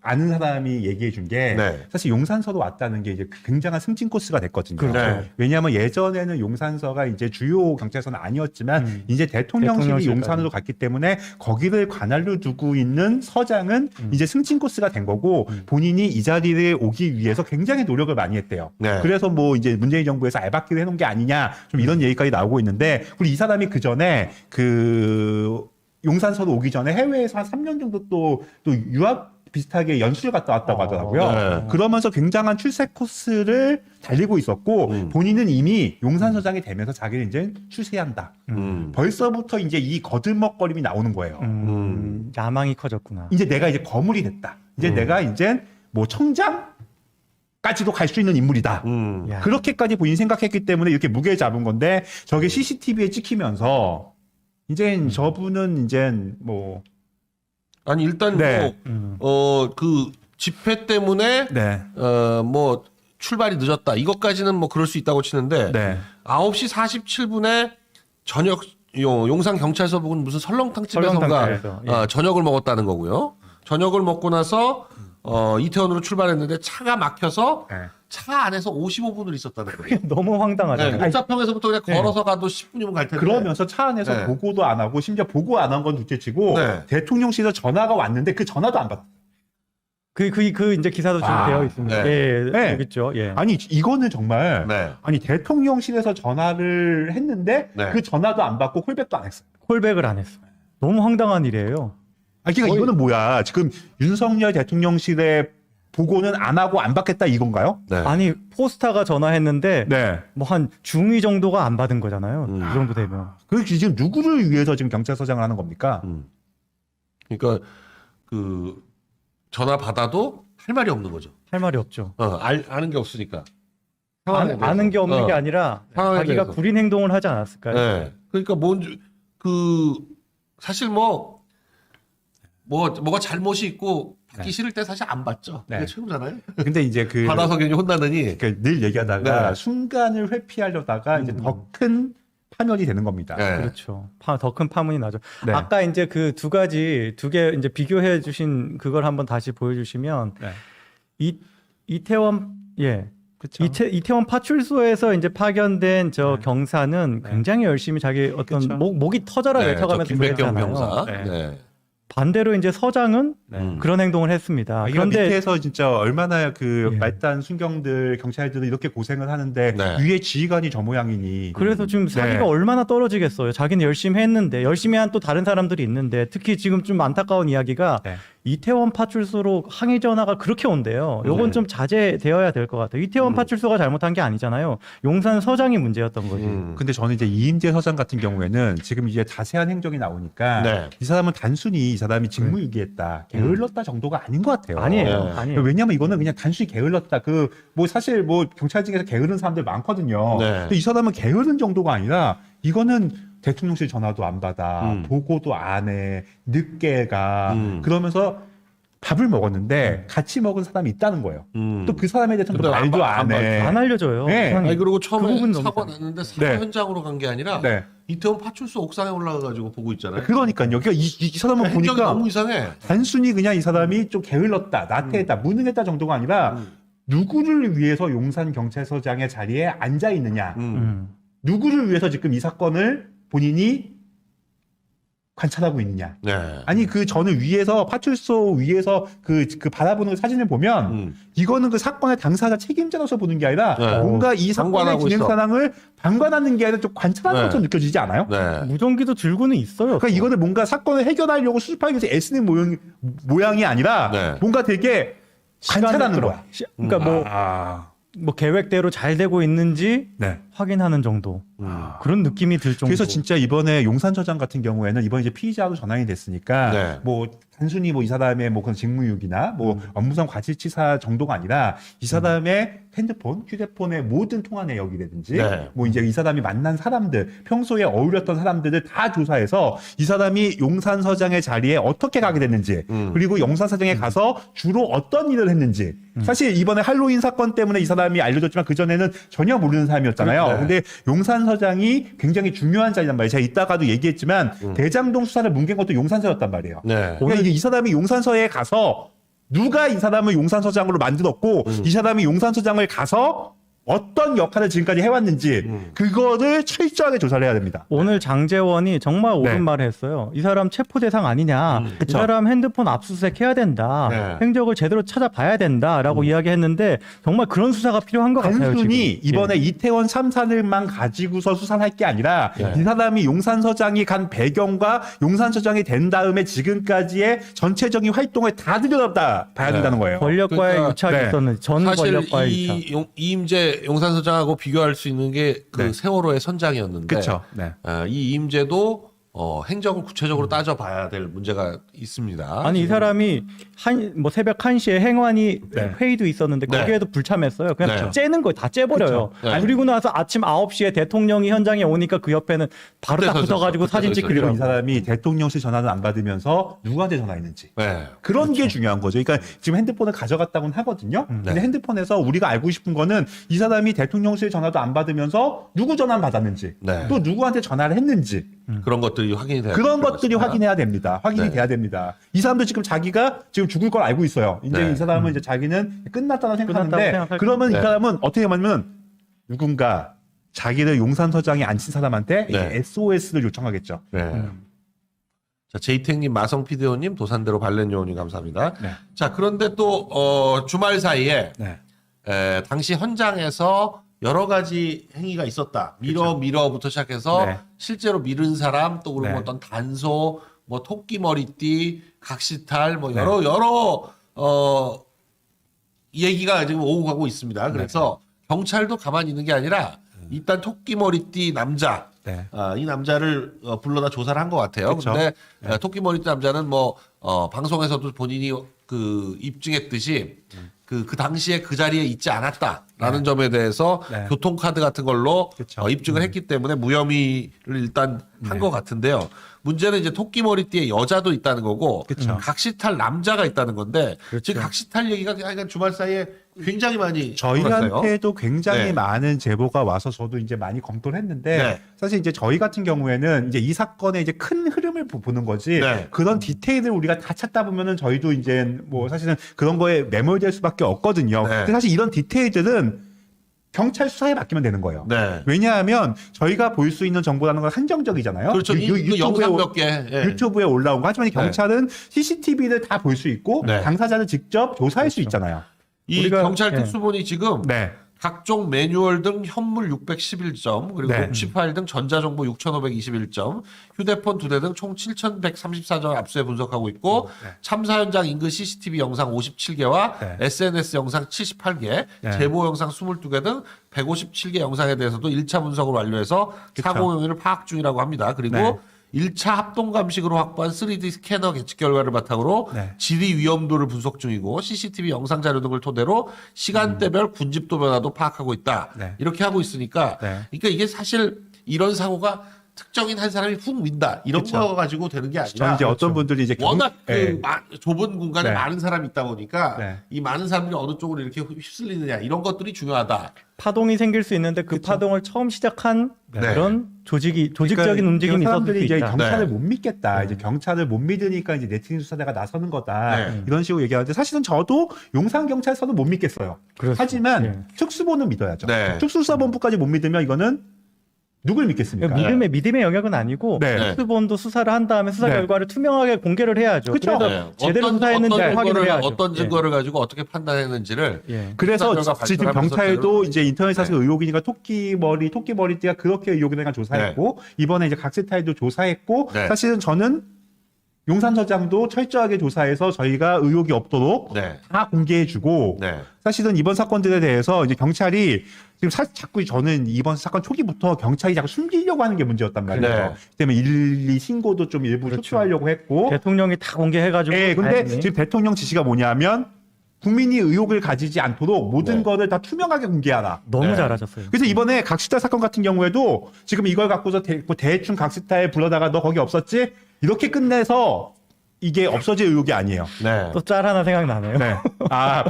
아는 사람이 얘기해 준 게 네. 사실 용산서로 왔다는 게 이제 굉장한 승진 코스가 됐거든요. 그렇죠. 네. 왜냐하면 예전에는 용산서가 이제 주요 경찰서는 아니었지만 이제 대통령실이 대통령실까지. 용산으로 갔기 때문에 거기를 관할로 두고 있는 서장은 이제 승진 코스가 된 거고 본인이 이 자리에 오기 위해서 굉장히 노력을 많이 했대요. 네. 그래서 뭐 이제 문재인 정부에서 알박기를 해놓은 게 아니냐 좀 이런 얘기까지 나오고 있는데 그리고 이 사람이 그 전에 용산서로 오기 전에 해외에서 한 3년 정도 또 유학 비슷하게 연수를 갔다 왔다고 하더라고요. 네. 그러면서 굉장한 출세 코스를 달리고 있었고 본인은 이미 용산서장이 되면서 자기는 이제 출세한다. 벌써부터 이제 이 거들먹거림이 나오는 거예요. 야망이 커졌구나. 이제 내가 이제 거물이 됐다. 이제 내가 이제 뭐 청장까지도 갈 수 있는 인물이다. 야. 그렇게까지 본인 생각했기 때문에 이렇게 무게 잡은 건데 저게 CCTV에 찍히면서 이제 저분은 이제 뭐 아니 일단 네. 그 집회 때문에 네. 뭐 출발이 늦었다. 이것까지는 뭐 그럴 수 있다고 치는데 네. 9시 47분에 저녁 용산 경찰서 부근 무슨 설렁탕집에서인가 설렁탕집에서, 예. 저녁을 먹었다는 거고요. 저녁을 먹고 나서 이태원으로 출발했는데 차가 막혀서 네. 차 안에서 55분을 있었다는 거예요. 너무 황당하잖아요. 네, 옥사평에서부터 그냥 걸어서 가도 10분이면 갈 텐데. 그러면서 차 안에서 네. 보고도 안 하고 심지어 보고 안 한 건 둘째치고 네. 대통령실에서 전화가 왔는데 그 전화도 안 받았어요. 그 이제 기사도 지금 아, 되어 있습니다. 네. 예, 네. 여기 있죠. 예. 아니 이거는 정말 네. 아니 대통령실에서 전화를 했는데 네. 그 전화도 안 받고 콜백도 안 했어요. 콜백을 안 했어. 너무 황당한 일이에요. 아 그러니까 이거는 뭐야? 지금 윤석열 대통령실에 보고는 안 하고 안 받겠다 이건가요? 네. 아니 포스타가 전화했는데 네. 뭐 한 중위 정도가 안 받은 거잖아요. 이 정도 되면. 그 지금 누구를 위해서 지금 경찰서장을 하는 겁니까? 그러니까 그 전화 받아도 할 말이 없는 거죠. 할 말이 없죠. 아는 게 없으니까. 상황에 대해서. 아는 게 없는 게 아니라 상황에 자기가 대해서. 구린 행동을 하지 않았을까요? 네. 그러니까 사실 뭐가 잘못이 있고 받기 싫을 때 사실 안 받죠. 네. 그게 최고잖아요. 근데 이제 그 받아서 괜히 혼나느니. 그러니까 늘 얘기하다가 네. 순간을 회피하려다가 이제 더 큰 파멸이 되는 겁니다. 네. 그렇죠. 더 큰 파문이 나죠. 네. 아까 이제 그 두 개 이제 비교해 주신 그걸 한번 다시 보여주시면 네. 이태원 그렇죠. 이태원 파출소에서 이제 파견된 저 네. 경사는 네. 굉장히 열심히 자기 어떤 그쵸. 목이 터져라 네, 저 외쳐가면서 김백경 그랬잖아요. 병사. 네. 네. 반대로 이제 서장은 네. 그런 행동을 했습니다. 아, 이거 그런데 밑에서 진짜 얼마나 그 예. 말단 순경들 경찰들은 이렇게 고생을 하는데 네. 위에 지휘관이 저 모양이니 그래서 지금 사기가 네. 얼마나 떨어지겠어요. 자기는 열심히 했는데 열심히 한 또 다른 사람들이 있는데 특히 지금 좀 안타까운 이야기가 네. 이태원 파출소로 항의 전화가 그렇게 온대요. 요건 좀 자제되어야 될 것 같아요. 이태원 파출소가 잘못한 게 아니잖아요. 용산 서장이 문제였던 거지. 근데 저는 이제 이임재 서장 같은 경우에는 지금 이제 자세한 행적이 나오니까 네. 이 사람은 단순히 이 사람이 직무유기했다, 게을렀다 정도가 아닌 것 같아요. 아니에요. 네. 아니에요. 왜냐면 이거는 그냥 단순히 게을렀다. 그 뭐 사실 뭐 경찰직에서 게으른 사람들 많거든요. 네. 근데 이 사람은 게으른 정도가 아니라 이거는 대통령실 전화도 안 받아, 음. 보고도 안 해, 늦게 가. 음. 그러면서 밥을 먹었는데 같이 먹은 사람이 있다는 거예요. 또 그 사람에 대해서는 근데 말도 안 안 해. 안 알려줘요. 네. 세상에. 아니 그리고 그 처음에 부분 너무 사고 이상해. 났는데 사고 네. 현장으로 간 게 아니라 네. 이태원 파출소 옥상에 올라가가지고 보고 있잖아요. 그러니까요. 그러니까 이 사람은 행적이 보니까 너무 이상해. 단순히 그냥 이 사람이 좀 게을렀다, 나태했다, 무능했다 정도가 아니라 누구를 위해서 용산 경찰서장의 자리에 앉아 있느냐, 누구를 위해서 지금 이 사건을 본인이 관찰하고 있느냐. 네. 아니 그 저는 위에서 파출소 위에서 그 바라보는 사진을 보면 이거는 그 사건의 당사자 책임자로서 보는 게 아니라 네. 뭔가 이 사건의 방관하고 진행 있어. 상황을 방관하는 게 아니라 좀 관찰하는 네. 것처럼 느껴지지 않아요? 네. 무전기도 들고는 있어요. 그러니까 이거는 뭔가 사건을 해결하려고 수습하기 위해서 애쓰는 모양이 아니라 네. 뭔가 되게 관찰하는 거야. 그러니까 뭐 계획대로 잘 되고 있는지 네. 확인하는 정도. 그런 느낌이 들 정도. 그래서 진짜 이번에 용산서장 같은 경우에는 이번 이제 피의자로 전환이 됐으니까 네. 뭐 단순히 뭐 이 사람의 뭐 그런 직무유기나 뭐 업무상 과실치사 정도가 아니라 이 사람의 핸드폰, 휴대폰의 모든 통화 내역이라든지 네. 뭐 이제 이 사람이 만난 사람들, 평소에 어울렸던 사람들을 다 조사해서 이 사람이 용산서장의 자리에 어떻게 가게 됐는지 그리고 용산서장에 가서 주로 어떤 일을 했는지 사실 이번에 할로윈 사건 때문에 이 사람이 알려졌지만 그전에는 전혀 모르는 사람이었잖아요. 그렇죠. 근데 용산서장이 굉장히 중요한 자리란 말이에요. 제가 이따가도 얘기했지만 대장동 수사를 뭉갠 것도 용산서였단 말이에요. 네. 그러니까 이게 이 사람이 용산서에 가서 누가 이 사람을 용산서장으로 만들었고 이 사람이 용산서장을 가서 어떤 역할을 지금까지 해왔는지 그거를 철저하게 조사를 해야 됩니다. 오늘 장재원이 정말 옳은 네. 말을 했어요. 이 사람 체포 대상 아니냐. 이 그쵸. 사람 핸드폰 압수수색 해야 된다. 네. 행적을 제대로 찾아봐야 된다라고 이야기했는데 정말 그런 수사가 필요한 것 같아요. 단순히 지금. 이번에 이태원 참사를만 가지고서 수사를 할 게 아니라 네. 이 사람이 용산서장이 간 배경과 용산서장이 된 다음에 지금까지의 전체적인 활동을 다 들여다봐 봐야 된다는 거예요. 권력과의 그러니까 유착이 네. 있었는지 전 사실 권력과의 유착. 이임재 용산서장하고 비교할 수 있는 게 그 네. 세월호의 선장이었는데 그렇죠. 네. 이 이임재도 행적을 구체적으로 따져봐야 될 문제가 있습니다. 아니 이 사람이 뭐 새벽 1시에 행안위 네. 회의도 있었는데 네. 거기에도 불참했어요. 그냥 네. 째는 거예요. 다 째버려요. 그쵸. 네. 그리고 나서 아침 9시에 대통령이 현장에 오니까 그 옆에는 바로 그때 딱 붙어가지고 서졌어. 사진 그때 그리고 이 찍히더라고. 사람이 대통령실 전화를 안 받으면서 누구한테 전화했는지 네. 그런 게 중요한 거죠. 그러니까 지금 핸드폰을 가져갔다고는 하거든요. 근데 네. 핸드폰에서 우리가 알고 싶은 거는 이 사람이 대통령실 전화도 안 받으면서 누구 전화 받았는지 네. 또 누구한테 전화를 했는지 그런 것들이 확인이 돼야 그런 될 것들이 것 같습니다. 확인해야 됩니다. 확인이 네. 돼야 됩니다. 이 사람도 지금 자기가 지금 죽을 걸 알고 있어요. 이제 네. 이 사람은 이제 자기는 끝났다고 생각하는데 생각할 그러면 네. 이 사람은 어떻게 하냐면 누군가 자기를 용산서장에 앉힌 사람한테 네. SOS를 요청하겠죠. 네. 자, 제이택님, 마성피디오님, 도산대로 발렌요원님 감사합니다. 네. 자, 그런데 또 주말 사이에 네. 당시 현장에서 여러 가지 행위가 있었다. 밀어부터 시작해서 네. 실제로 밀은 사람 또 그리고 네. 어떤 단소, 뭐 토끼 머리띠, 각시탈, 뭐 네. 여러 얘기가 지금 오고 가고 있습니다. 그래서 경찰도 가만히 있는 게 아니라 일단 토끼 머리띠 남자 네. 이 남자를 불러다 조사를 한 것 같아요. 그쵸. 근데 토끼 머리띠 남자는 뭐 방송에서도 본인이 그 입증했듯이 그 당시에 그 자리에 있지 않았다라는 점에 대해서 네. 교통카드 같은 걸로 그쵸. 입증을 했기 때문에 무혐의를 일단 한 것 같은데요. 문제는 이제 토끼 머리띠에 여자도 있다는 거고 그쵸. 각시탈 남자가 있다는 건데 지금 각시탈 얘기가 약간 주말 사이에 굉장히 많이 돌았어요. 저희한테도 굉장히 네. 많은 제보가 와서 저도 이제 많이 검토를 했는데 네. 사실 이제 저희 같은 경우에는 이제 이 사건의 이제 큰 흐름을 보는 거지 네. 그런 디테일을 우리가 다 찾다 보면은 저희도 이제 뭐 사실은 그런 거에 매몰될 수밖에 없거든요. 네. 근데 사실 이런 디테일들은 경찰 수사에 맡기면 되는 거예요. 네. 왜냐하면 저희가 볼 수 있는 정보라는 건 한정적이잖아요. 그렇죠. 그 영상 몇 개. 예. 유튜브에 올라온 거. 하지만 경찰은 CCTV를 다 볼 수 있고 네. 당사자를 직접 조사할 수 있잖아요. 이 우리가- 경찰 예. 특수본이 지금 네. 각종 매뉴얼 등 현물 611점, 그리고 네. 녹취 파일 등 전자정보 6,521점, 휴대폰 2대 등 총 7,134점 압수해 분석하고 있고, 참사 현장 인근 CCTV 영상 57개와 네. SNS 영상 78개, 네. 제보 영상 22개 등 157개 영상에 대해서도 1차 분석을 완료해서 사고 용인을 파악 중이라고 합니다. 그리고 네. 1차 합동 감식으로 확보한 3D 스캐너 계측 결과를 바탕으로 네. 지리 위험도를 분석 중이고 CCTV 영상 자료 등을 토대로 시간대별 군집도 변화도 파악하고 있다. 네. 이렇게 하고 있으니까 네. 그러니까 이게 사실 이런 사고가 특정인 한 사람이 훅 민다 이런 그쵸. 거 가지고 되는 게 저 아니라 이제 어떤 분들이 이제 워낙 예. 좁은 공간에 네. 많은 사람이 있다 보니까 네. 이 많은 사람들이 어느 쪽으로 이렇게 휩쓸리느냐 이런 것들이 중요하다. 파동이 생길 수 있는데 그 파동을 처음 시작한 네. 그런 조직적인 그러니까 움직임이 있었을 수 사람들이 이제 있다. 경찰을 네. 못 믿겠다. 이제 경찰을 못 믿으니까 이제 네티즌 수사대가 나서는 거다. 네. 이런 식으로 얘기하는데 사실은 저도 용산 경찰서는 못 믿겠어요. 그렇습니다. 하지만 예. 특수본은 믿어야죠. 네. 특수수사본부까지 못 믿으면 이거는 누굴 믿겠습니까? 믿음의 영역은 아니고 네. 특수본도 수사를 한 다음에 수사 네. 결과를 투명하게 공개를 해야죠. 그쵸. 그래서 네. 제대로 수사했는지 확인을 해야죠. 어떤 증거를 가지고 어떻게 판단했는지를 예. 그래서 수사 결과 지금 발표하면서 경찰도 이제 인터넷 사실 네. 의혹이니까 토끼머리띠가 그렇게 의혹이 되니까 조사했고 이번에 이제 각세타일도 조사했고 네. 사실은 저는 용산서장도 철저하게 조사해서 저희가 의혹이 없도록 네. 다 공개해주고 네. 사실은 이번 사건들에 대해서 이제 경찰이 지금 자꾸 저는 이번 사건 초기부터 경찰이 자꾸 숨기려고 하는 게 문제였단 말이에요. 네. 그 때문에 112 신고도 좀 일부 그렇죠. 축소하려고 했고 대통령이 다 공개해가지고 예, 근데 다행히. 지금 대통령 지시가 뭐냐면 국민이 의혹을 가지지 않도록 모든 네. 거를 다 투명하게 공개하라. 너무 네. 잘하셨어요. 그래서 이번에 각시탈 사건 같은 경우에도 지금 이걸 갖고서 대충 각시탈 불러다가 너 거기 없었지? 이렇게 끝내서 이게 없어질 의혹이 아니에요. 네. 또 짤 하나 생각나네요. 네. 아,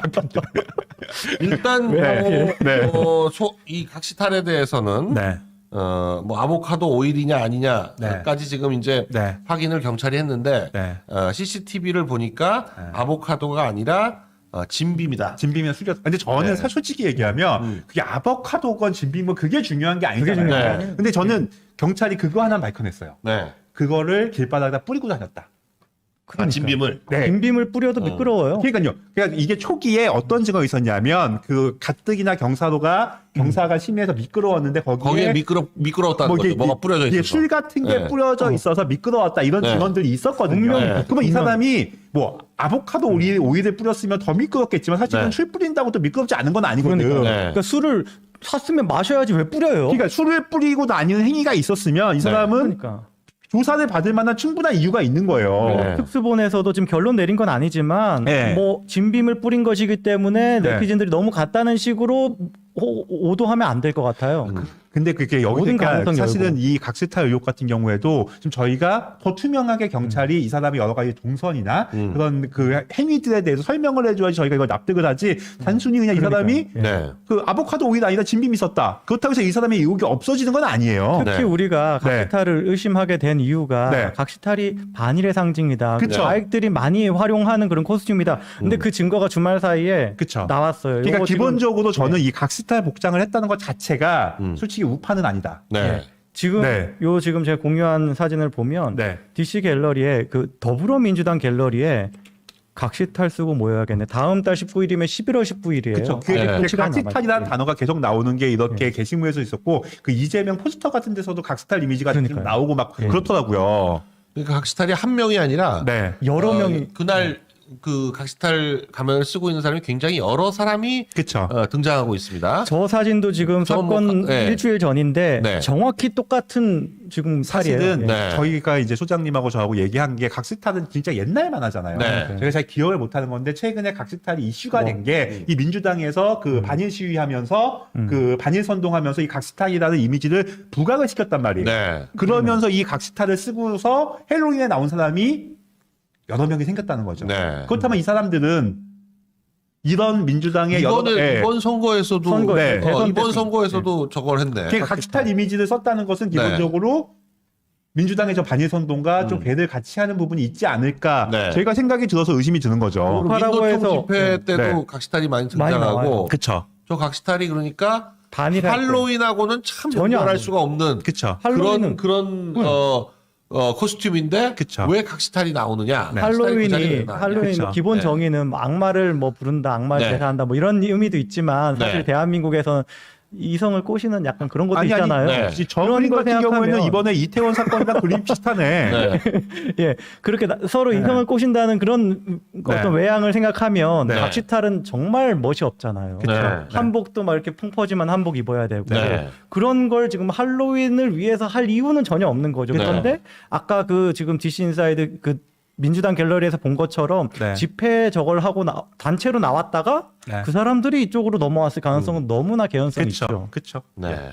일단 네. 네. 이 각시탈에 대해서는 네. 뭐 아보카도 오일이냐 아니냐까지 지금 이제 네. 확인을 경찰이 했는데 네. CCTV를 보니까 아보카도가 아니라 진빔이다. 진빔이나 수렵. 근데 저는 네. 사실 솔직히 얘기하면 그게 아보카도건 진빔건 그게 중요한 게 그게 아니잖아요. 중요해요. 네. 근데 저는 경찰이 그거 하나 밝혀냈어요. 네. 그거를 길바닥에다 뿌리고 다녔다. 진빔을. 네. 빈빔을 뿌려도 미끄러워요. 그러니까요. 그러니까 이게 초기에 어떤 증거가 있었냐면 그 가뜩이나 경사가 심해서 미끄러웠는데 거기에 미끄러웠다는 거죠. 뭐가 뿌려져 이게 있어서. 술 같은 게 네. 뿌려져 있어서 미끄러웠다 이런 네. 증언들이 있었거든요. 분명히. 네. 그러면 이 분명히. 사람이 뭐 아보카도 오일을 뿌렸으면 더 미끄럽겠지만 사실은 네. 술 뿌린다고 또 미끄럽지 않은 건 아니거든. 그러니까. 네. 그러니까 술을 샀으면 마셔야지 왜 뿌려요? 그러니까 술을 뿌리고 다니는 행위가 있었으면 이 사람은 그러니까. 조사를 받을 만한 충분한 이유가 있는 거예요. 네. 특수본에서도 지금 결론 내린 건 아니지만 네. 뭐 진빔을 뿌린 것이기 때문에 네. 네티즌들이 너무 갔다는 식으로 오도하면 안 될 것 같아요. 근데 그게 여기 모든 그러니까 가능성 사실은 열고. 이 각세탈 의혹 같은 경우에도 지금 저희가 더 투명하게 경찰이 이 사람의 여러 가지 동선이나 그런 그 행위들에 대해서 설명을 해줘야지 저희가 이걸 납득을 하지 단순히 그냥 이 사람이 네. 그 아보카도 오일 아니라 진빔이 있었다. 그렇다고 해서 이 사람의 의혹이 없어지는 건 아니에요. 특히 네. 우리가 네. 각시탈을 의심하게 된 이유가 네. 각시탈이 반일의 상징이다. 그쵸. 과액들이 많이 활용하는 그런 코스튬이다. 근데 그 증거가 주말 사이에 그쵸. 나왔어요. 그러니까 요거 지금 기본적으로 저는 이 각시탈 복장을 했다는 것 자체가 솔직히 우파는 아니다. 네. 지금 네. 지금 제가 공유한 사진을 보면 네. DC 갤러리에 그 더불어민주당 갤러리에 각시탈 쓰고 모여야겠네. 다음 달 19일이면 11월 19일이에요. 그렇죠. 그게 네. 각시탈이라는 단어가 계속 나오는 게 이렇게 게시물에서 있었고 그 이재명 포스터 같은 데서도 각시탈 이미지가 좀 그러니까요. 나오고 막 예. 그렇더라고요. 그러니까 각시탈이 한 명이 아니라 네. 여러 명이 그날 그 각시탈 가면을 쓰고 있는 사람이 굉장히 여러 사람이 그렇죠. 등장하고 있습니다. 저 사진도 지금 저건 사건 뭐, 네. 일주일 전인데 네. 정확히 똑같은 지금 살이에요. 사실은 예. 네. 저희가 이제 소장님하고 저하고 얘기한 게 각시탈은 진짜 옛날 만화잖아요. 네. 제가 잘 기억을 못하는 건데 최근에 각시탈이 이슈가 된 게 이 민주당에서 그 반일 시위하면서 그 반일 선동하면서 이 각시탈이라는 이미지를 부각을 시켰단 말이에요. 네. 그러면서 이 각시탈을 쓰고서 헬로윈에 나온 사람이 여러 명이 생겼다는 거죠. 네. 그렇다면 이 사람들은 이런 민주당의 이번 선거에서도 선거에, 대선 이번 때 선거에서도 저걸 했네. 그러니까 각시탈 이미지를 썼다는 것은 기본적으로 민주당의 저 반일 선동과 좀 배를 같이 하는 부분이 있지 않을까 네. 저희가 생각이 들어서 의심이 드는 거죠. 하라고 민노총 해서 집회 때도 네. 각시탈이 많이 많이 나와요. 등장하고 그쵸. 저 각시탈이 그러니까 반일할 때. 할로윈하고는 참 전혀 연결할 안 수가 없는 그쵸. 할로윈은 그런 코스튬인데 그쵸. 왜 각시탈이 나오느냐? 네. 각시탈이 그 자리에 왜 할로윈이 나왔냐? 할로윈 그쵸. 기본 네. 정의는 뭐 악마를 뭐 부른다, 악마를 네. 대사한다 뭐 이런 의미도 있지만 사실 네. 대한민국에서는 이성을 꼬시는 약간 그런 것도 아니, 있잖아요. 네. 저 그런 그림 걸 같은 경우에는 생각하면- 이번에 이태원 사건이랑 그림 비슷하네. 네. 예, 그렇게 서로 이성을 꼬신다는 그런 어떤 외양을 생각하면 네. 각시탈은 정말 멋이 없잖아요. 그쵸. 네. 한복도 막 이렇게 풍퍼지만 한복 입어야 되고 네. 그런 걸 지금 할로윈을 위해서 할 이유는 전혀 없는 거죠. 네. 그런데 아까 그 지금 DC 인사이드 그 민주당 갤러리에서 본 것처럼 네. 집회 저걸 하고 단체로 나왔다가 네. 그 사람들이 이쪽으로 넘어왔을 가능성은 너무나 개연성이 있죠. 그렇죠. 그렇죠. 네.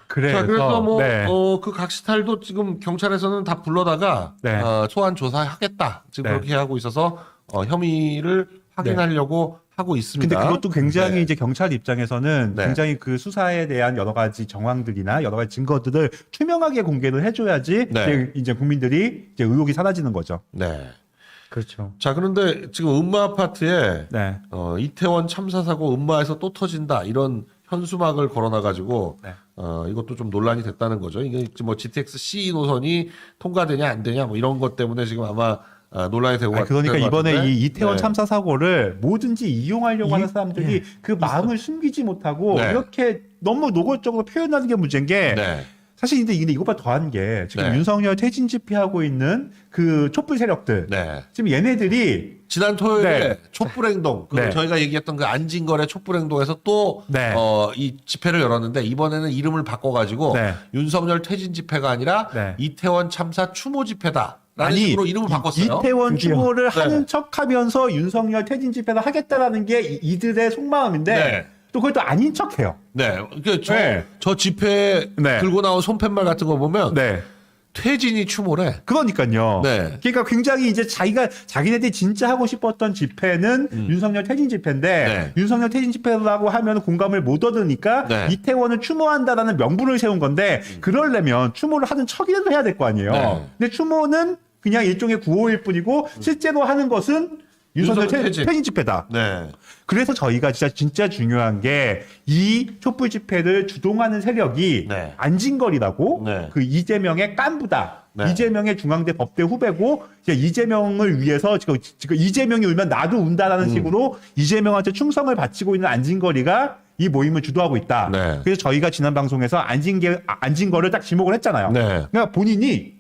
그래서, 자, 그래서 뭐, 네. 그 각시탈도 지금 경찰에서는 다 불러다가, 네. 소환 조사하겠다. 지금 네. 그렇게 하고 있어서, 혐의를 확인하려고 하고 있습니다. 근데 그것도 굉장히 네. 이제 경찰 입장에서는 네. 굉장히 그 수사에 대한 여러 가지 정황들이나 여러 가지 증거들을 투명하게 공개를 해줘야지 네. 이제 국민들이 이제 의혹이 사라지는 거죠. 네. 그렇죠. 자, 그런데 지금 음마 아파트에, 네. 이태원 참사 사고 음마에서 또 터진다. 이런 현수막을 걸어놔가지고, 네. 이것도 좀 논란이 됐다는 거죠. 이게 뭐 GTX-C 노선이 통과되냐, 안 되냐, 뭐 이런 것 때문에 지금 아마 논란이 되고 그러니까 될 것 이번에 같은데. 이 이태원 네. 참사 사고를 뭐든지 이용하려고 하는 사람들이 그 마음을 숨기지 못하고 네. 이렇게 너무 노골적으로 표현하는 게 문제인 게 네. 사실 근데 이것보다 더한 게 지금 네. 윤석열 퇴진 집회하고 있는 그 촛불 세력들 네. 지금 얘네들이 지난 토요일에 네. 촛불행동, 네. 저희가 얘기했던 그 안진걸의 촛불행동에서 또, 네. 이 집회를 열었는데, 이번에는 이름을 바꿔가지고, 네. 윤석열 퇴진 집회가 아니라, 네. 이태원 참사 추모 집회다. 라는 식으로 이름을 바꿨어요. 이태원 드디어. 추모를 네. 하는 척하면서 윤석열 퇴진 집회를 하겠다라는 게 이들의 속마음인데 네. 또 그걸 또 아닌 척해요. 네. 그 네. 저 집회 네. 들고 나온 손팻말 같은 거 보면, 네. 퇴진이 추모래. 그러니까요. 네. 그러니까 굉장히 이제 자기네들이 진짜 하고 싶었던 집회는 윤석열 퇴진 집회인데 네. 윤석열 퇴진 집회라고 하면 공감을 못 얻으니까 네. 이태원을 추모한다라는 명분을 세운 건데 그러려면 추모를 하는 척이라도 해야 될 거 아니에요. 네. 근데 추모는 그냥 일종의 구호일 뿐이고 실제로 하는 것은 윤석열 윤석열 퇴진. 퇴진 집회다. 네. 그래서 저희가 진짜 중요한 게 이 촛불 집회를 주동하는 세력이 네. 안진걸이라고 네. 그 이재명의 깐부다. 네. 이재명의 중앙대 법대 후배고 이제 이재명을 위해서 지금 이재명이 울면 나도 운다라는 식으로 이재명한테 충성을 바치고 있는 안진걸이가 이 모임을 주도하고 있다. 네. 그래서 저희가 지난 방송에서 안진걸을 딱 지목을 했잖아요. 네. 그러니까 본인이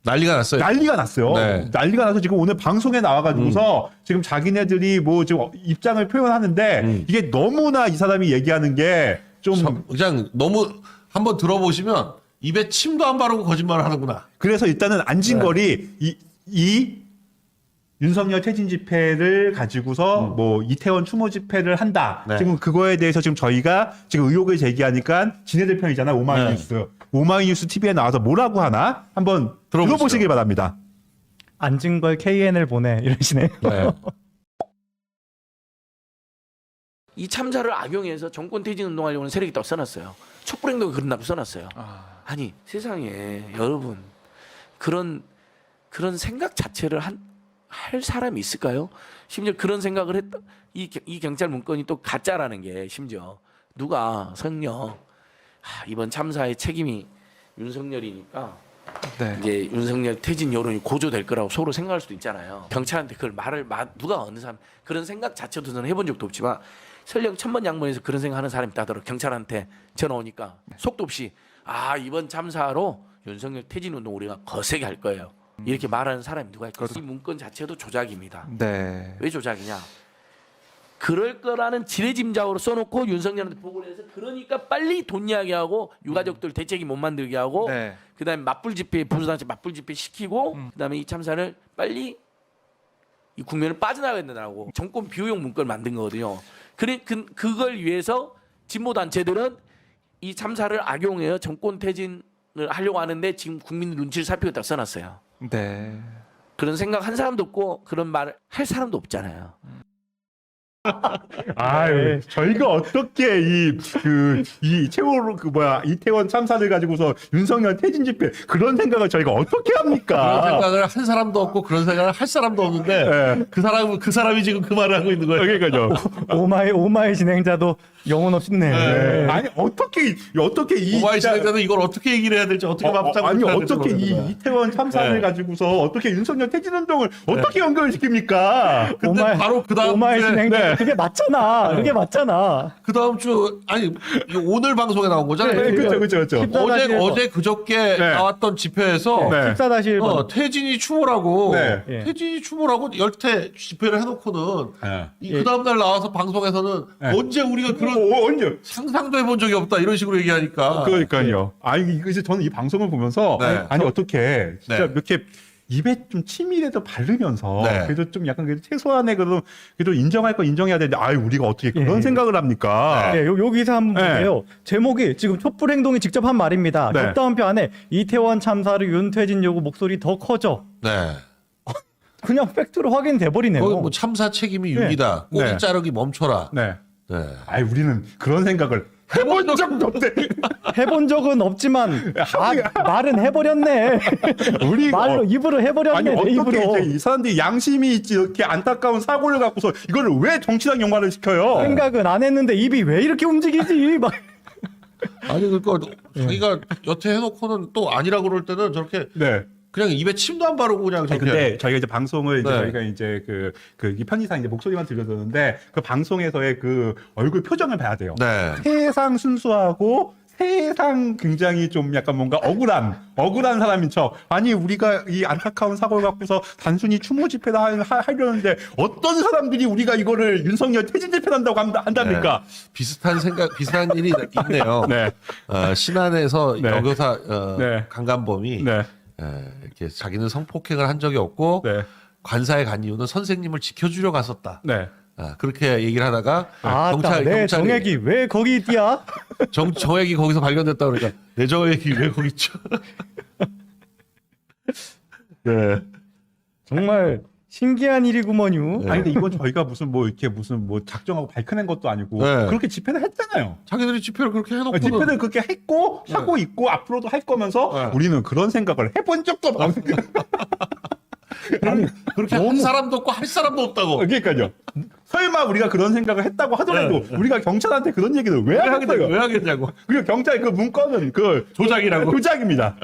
난리가 났어요. 난리가 났어요. 네. 난리가 나서 지금 오늘 방송에 나와가지고서 지금 자기네들이 뭐 지금 입장을 표현하는데 이게 너무나 이 사람이 얘기하는 게 좀 그냥 너무 한번 들어보시면, 입에 침도 안 바르고 거짓말을 하는구나. 그래서 일단은 안진걸이 이 윤석열 퇴진 집회를 가지고서 뭐 이태원 추모 집회를 한다. 네. 지금 그거에 대해서 지금 저희가 지금 의혹을 제기하니까 지네들 편이잖아 오마이뉴스. 오마이뉴스 TV에 나와서 뭐라고 하나 한번 들어보시죠. 들어보시길 바랍니다. 안진걸 KN을 보내 이러시네요. 네. 이 참사를 악용해서 정권 퇴진 운동하려고 하는 세력이 또 써놨어요. 촛불행동이 그런다고 써놨어요. 아니 세상에 여러분 그런 생각 자체를 할 사람이 있을까요? 심지어 그런 생각을 했다. 이 경찰 문건이 또 가짜라는 게 심지어 누가 성령 이번 참사의 책임이 윤석열이니까 네. 이제 윤석열 퇴진 여론이 고조될 거라고 서로 생각할 수도 있잖아요. 경찰한테 그걸 누가 어느 사람 그런 생각 자체도 저는 해본 적도 없지만 설령 천번양번에서 그런 생각하는 사람이 있다더러 경찰한테 전화 오니까 속도 없이 이번 참사로 윤석열 퇴진 운동 우리가 거세게 할 거예요. 이렇게 말하는 사람이 누가 있겠어요? 이 문건 자체도 조작입니다. 네. 왜 조작이냐? 그럴 거라는 지레짐작으로 써놓고 윤석열한테 보고를 해서 그러니까 빨리 돈 이야기하고 유가족들 대책이 못 만들게 하고 네. 그다음에 맞불 집회 보수단체 맞불 집회 시키고 그다음에 이 참사를 빨리 이 국면을 빠져나가야 된다고 정권 비호용 문건을 만든 거거든요. 그걸 위해서 진보 단체들은 이 참사를 악용해서 정권 퇴진을 하려고 하는데 지금 국민 눈치를 살피겠다고 써놨어요. 네. 그런 생각 한 사람도 없고 그런 말을 할 사람도 없잖아요. 아유, 저희가 어떻게 이 세월호 이태원 참사를 가지고서 윤석열 퇴진 집회 그런 생각을 저희가 어떻게 그런 합니까? 생각을 한 사람도 없고 그런 생각을 할 사람도 없는데 그 사람이 지금 그 말을 하고 있는 거예요. 그러니까요. 오마이 진행자도 영혼 없이 네. 네. 아니 어떻게 이 오마이 진짜- 진행자는 이걸 어떻게 얘기를 해야 될지 어떻게 맞잡고 아니 해야 될지 어떻게 이 모르겠는 거야. 이태원 참사를 네. 가지고서 어떻게 윤석열 퇴진 운동을 어떻게 연결시킵니까? 근데 바로 그 다음 오마이 주에 진행자 네. 그게 맞잖아. 그게 맞잖아. 그 다음 주 아니 이거 오늘 방송에 나온 거잖아요. 네, 그렇죠. 어제 그저께 네. 나왔던 집회에서 네. 14-1번. 태진이 추모라고 네. 예. 태진이 추모라고 열태 집회를 해놓고는 네. 그 다음날 나와서 방송에서는 네. 언제 우리가 그런 언제? 상상도 해본 적이 없다 이런 식으로 얘기하니까 그러니까요. 아니 이거 이제 저는 이 방송을 보면서 네. 아니 어떻게 진짜 네. 이렇게 입에 좀 침이라도 바르면서 네. 그래도 좀 약간 그래도 최소한의 그래도 인정할 거 인정해야 되는데 아유 우리가 어떻게 그런 예. 생각을 합니까? 네, 요 기사 한번 네. 보세요. 제목이 지금 촛불 행동이 직접 한 말입니다. 네. 격다운표 안에 이태원 참사를 윤퇴진 요구 목소리 더 커져. 네. 그냥 팩트로 확인돼 버리네요. 거기 뭐 참사 책임이 윤이다. 꼬리 네. 자르기 멈춰라. 네. 네. 아이 우리는 그런 생각을 해본 적도 없대. 해본 적은 없지만 말은 해버렸네. 우리 말로 입으로 해버렸네. 아니 내 어떻게 입으로. 이제 이 사람들이 양심이 있지 이렇게 안타까운 사고를 갖고서 이거를 왜 정치적 연관을 시켜요? 생각은 안 했는데 입이 왜 이렇게 움직이지? 막 아니 그러니까 자기가 여태 해놓고는 또 아니라고 그럴 때는 저렇게 네. 그냥 입에 침도 안 바르고 그냥 아니, 저렇게. 근데 저희가 이제 방송을 이제 네. 저희가 이제 이 편의상 이제 목소리만 들려드는데 그 방송에서의 그 얼굴 표정을 봐야 돼요. 네. 세상 순수하고 세상 굉장히 좀 약간 뭔가 억울한 사람인 척. 아니 우리가 이 안타까운 사고를 갖고서 단순히 추모 집회를 하려는데 어떤 사람들이 우리가 이거를 윤석열 퇴진 집회한다고 한답니까? 비슷한 일이 있네요. 네. 신안에서 네. 여교사 네. 강간범이 네. 이렇게 자기는 성폭행을 한 적이 없고 네. 관사에 간 이유는 선생님을 지켜주려 갔었다. 네. 그렇게 얘기를 하다가 내 정액이 왜 거기 있디야? 정액이 거기서 발견됐다 그러니까 내 정액이 왜 거기 있죠? 네. 정말 신기한 일이구먼요. 아니 근데 이건 저희가 무슨 작정하고 밝혀낸 것도 아니고 네. 그렇게 집회를 했잖아요. 자기들이 집회를 그렇게 해놓고 집회를 그렇게 했고 하고 있고 앞으로도 할 거면서 네. 우리는 그런 생각을 해본 적도 없고 그렇게 한 사람도 없고 할 사람도 없다고. 그러니까요. 설마 우리가 그런 생각을 했다고 하더라도 네. 우리가 경찰한테 그런 얘기를 왜 하겠어요? 왜 하겠냐고. 그리고 경찰 그 문건은 조작이라고. 조작입니다.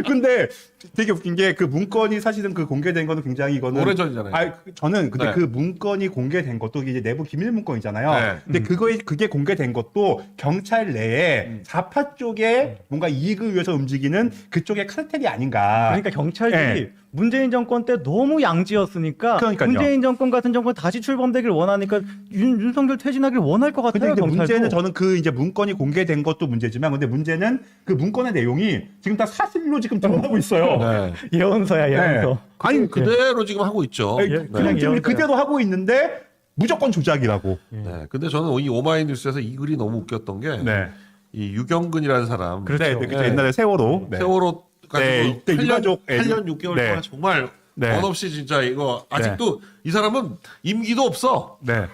근데 되게 웃긴 게 그 문건이 사실은 그 공개된 거는 굉장히 이거는 오래전이잖아요. 저는 근데 네. 그 문건이 공개된 것도 이제 내부 기밀 문건이잖아요. 네. 근데 그게 공개된 것도 경찰 내에 좌파 쪽에 뭔가 이익을 위해서 움직이는 그쪽의 카르텔이 아닌가. 그러니까 경찰들이 네. 문재인 정권 때 너무 양지였으니까 그러니까요. 문재인 정권 같은 정권 다시 출범되길 원하니까 윤석열 퇴진하길 원할 것 근데 같아요. 이제 경찰도. 문제는 저는 그 이제 문건이 공개된 것도 문제지만 근데 문제는 그 문건의 내용이 지금 다 사실로 지금 드러나고 있어요. 네. 예언서야 예언서. 네. 아니 그대로 지금 하고 있죠. 아니, 그냥 그냥 지금 예언서요. 그대로 하고 있는데 무조건 조작이라고. 네. 근데 저는 이 오마이뉴스에서 이 글이 너무 웃겼던 게 이 네. 유경근이라는 사람 그렇죠. 네, 그렇죠. 네. 옛날에 세월호. 네. 세월호 가지고 네, 이때 8년, 유가족, 8년 6개월 네. 동안 정말 네. 원 없이 진짜 이거 아직도 이 사람은 임기도 없어. 네.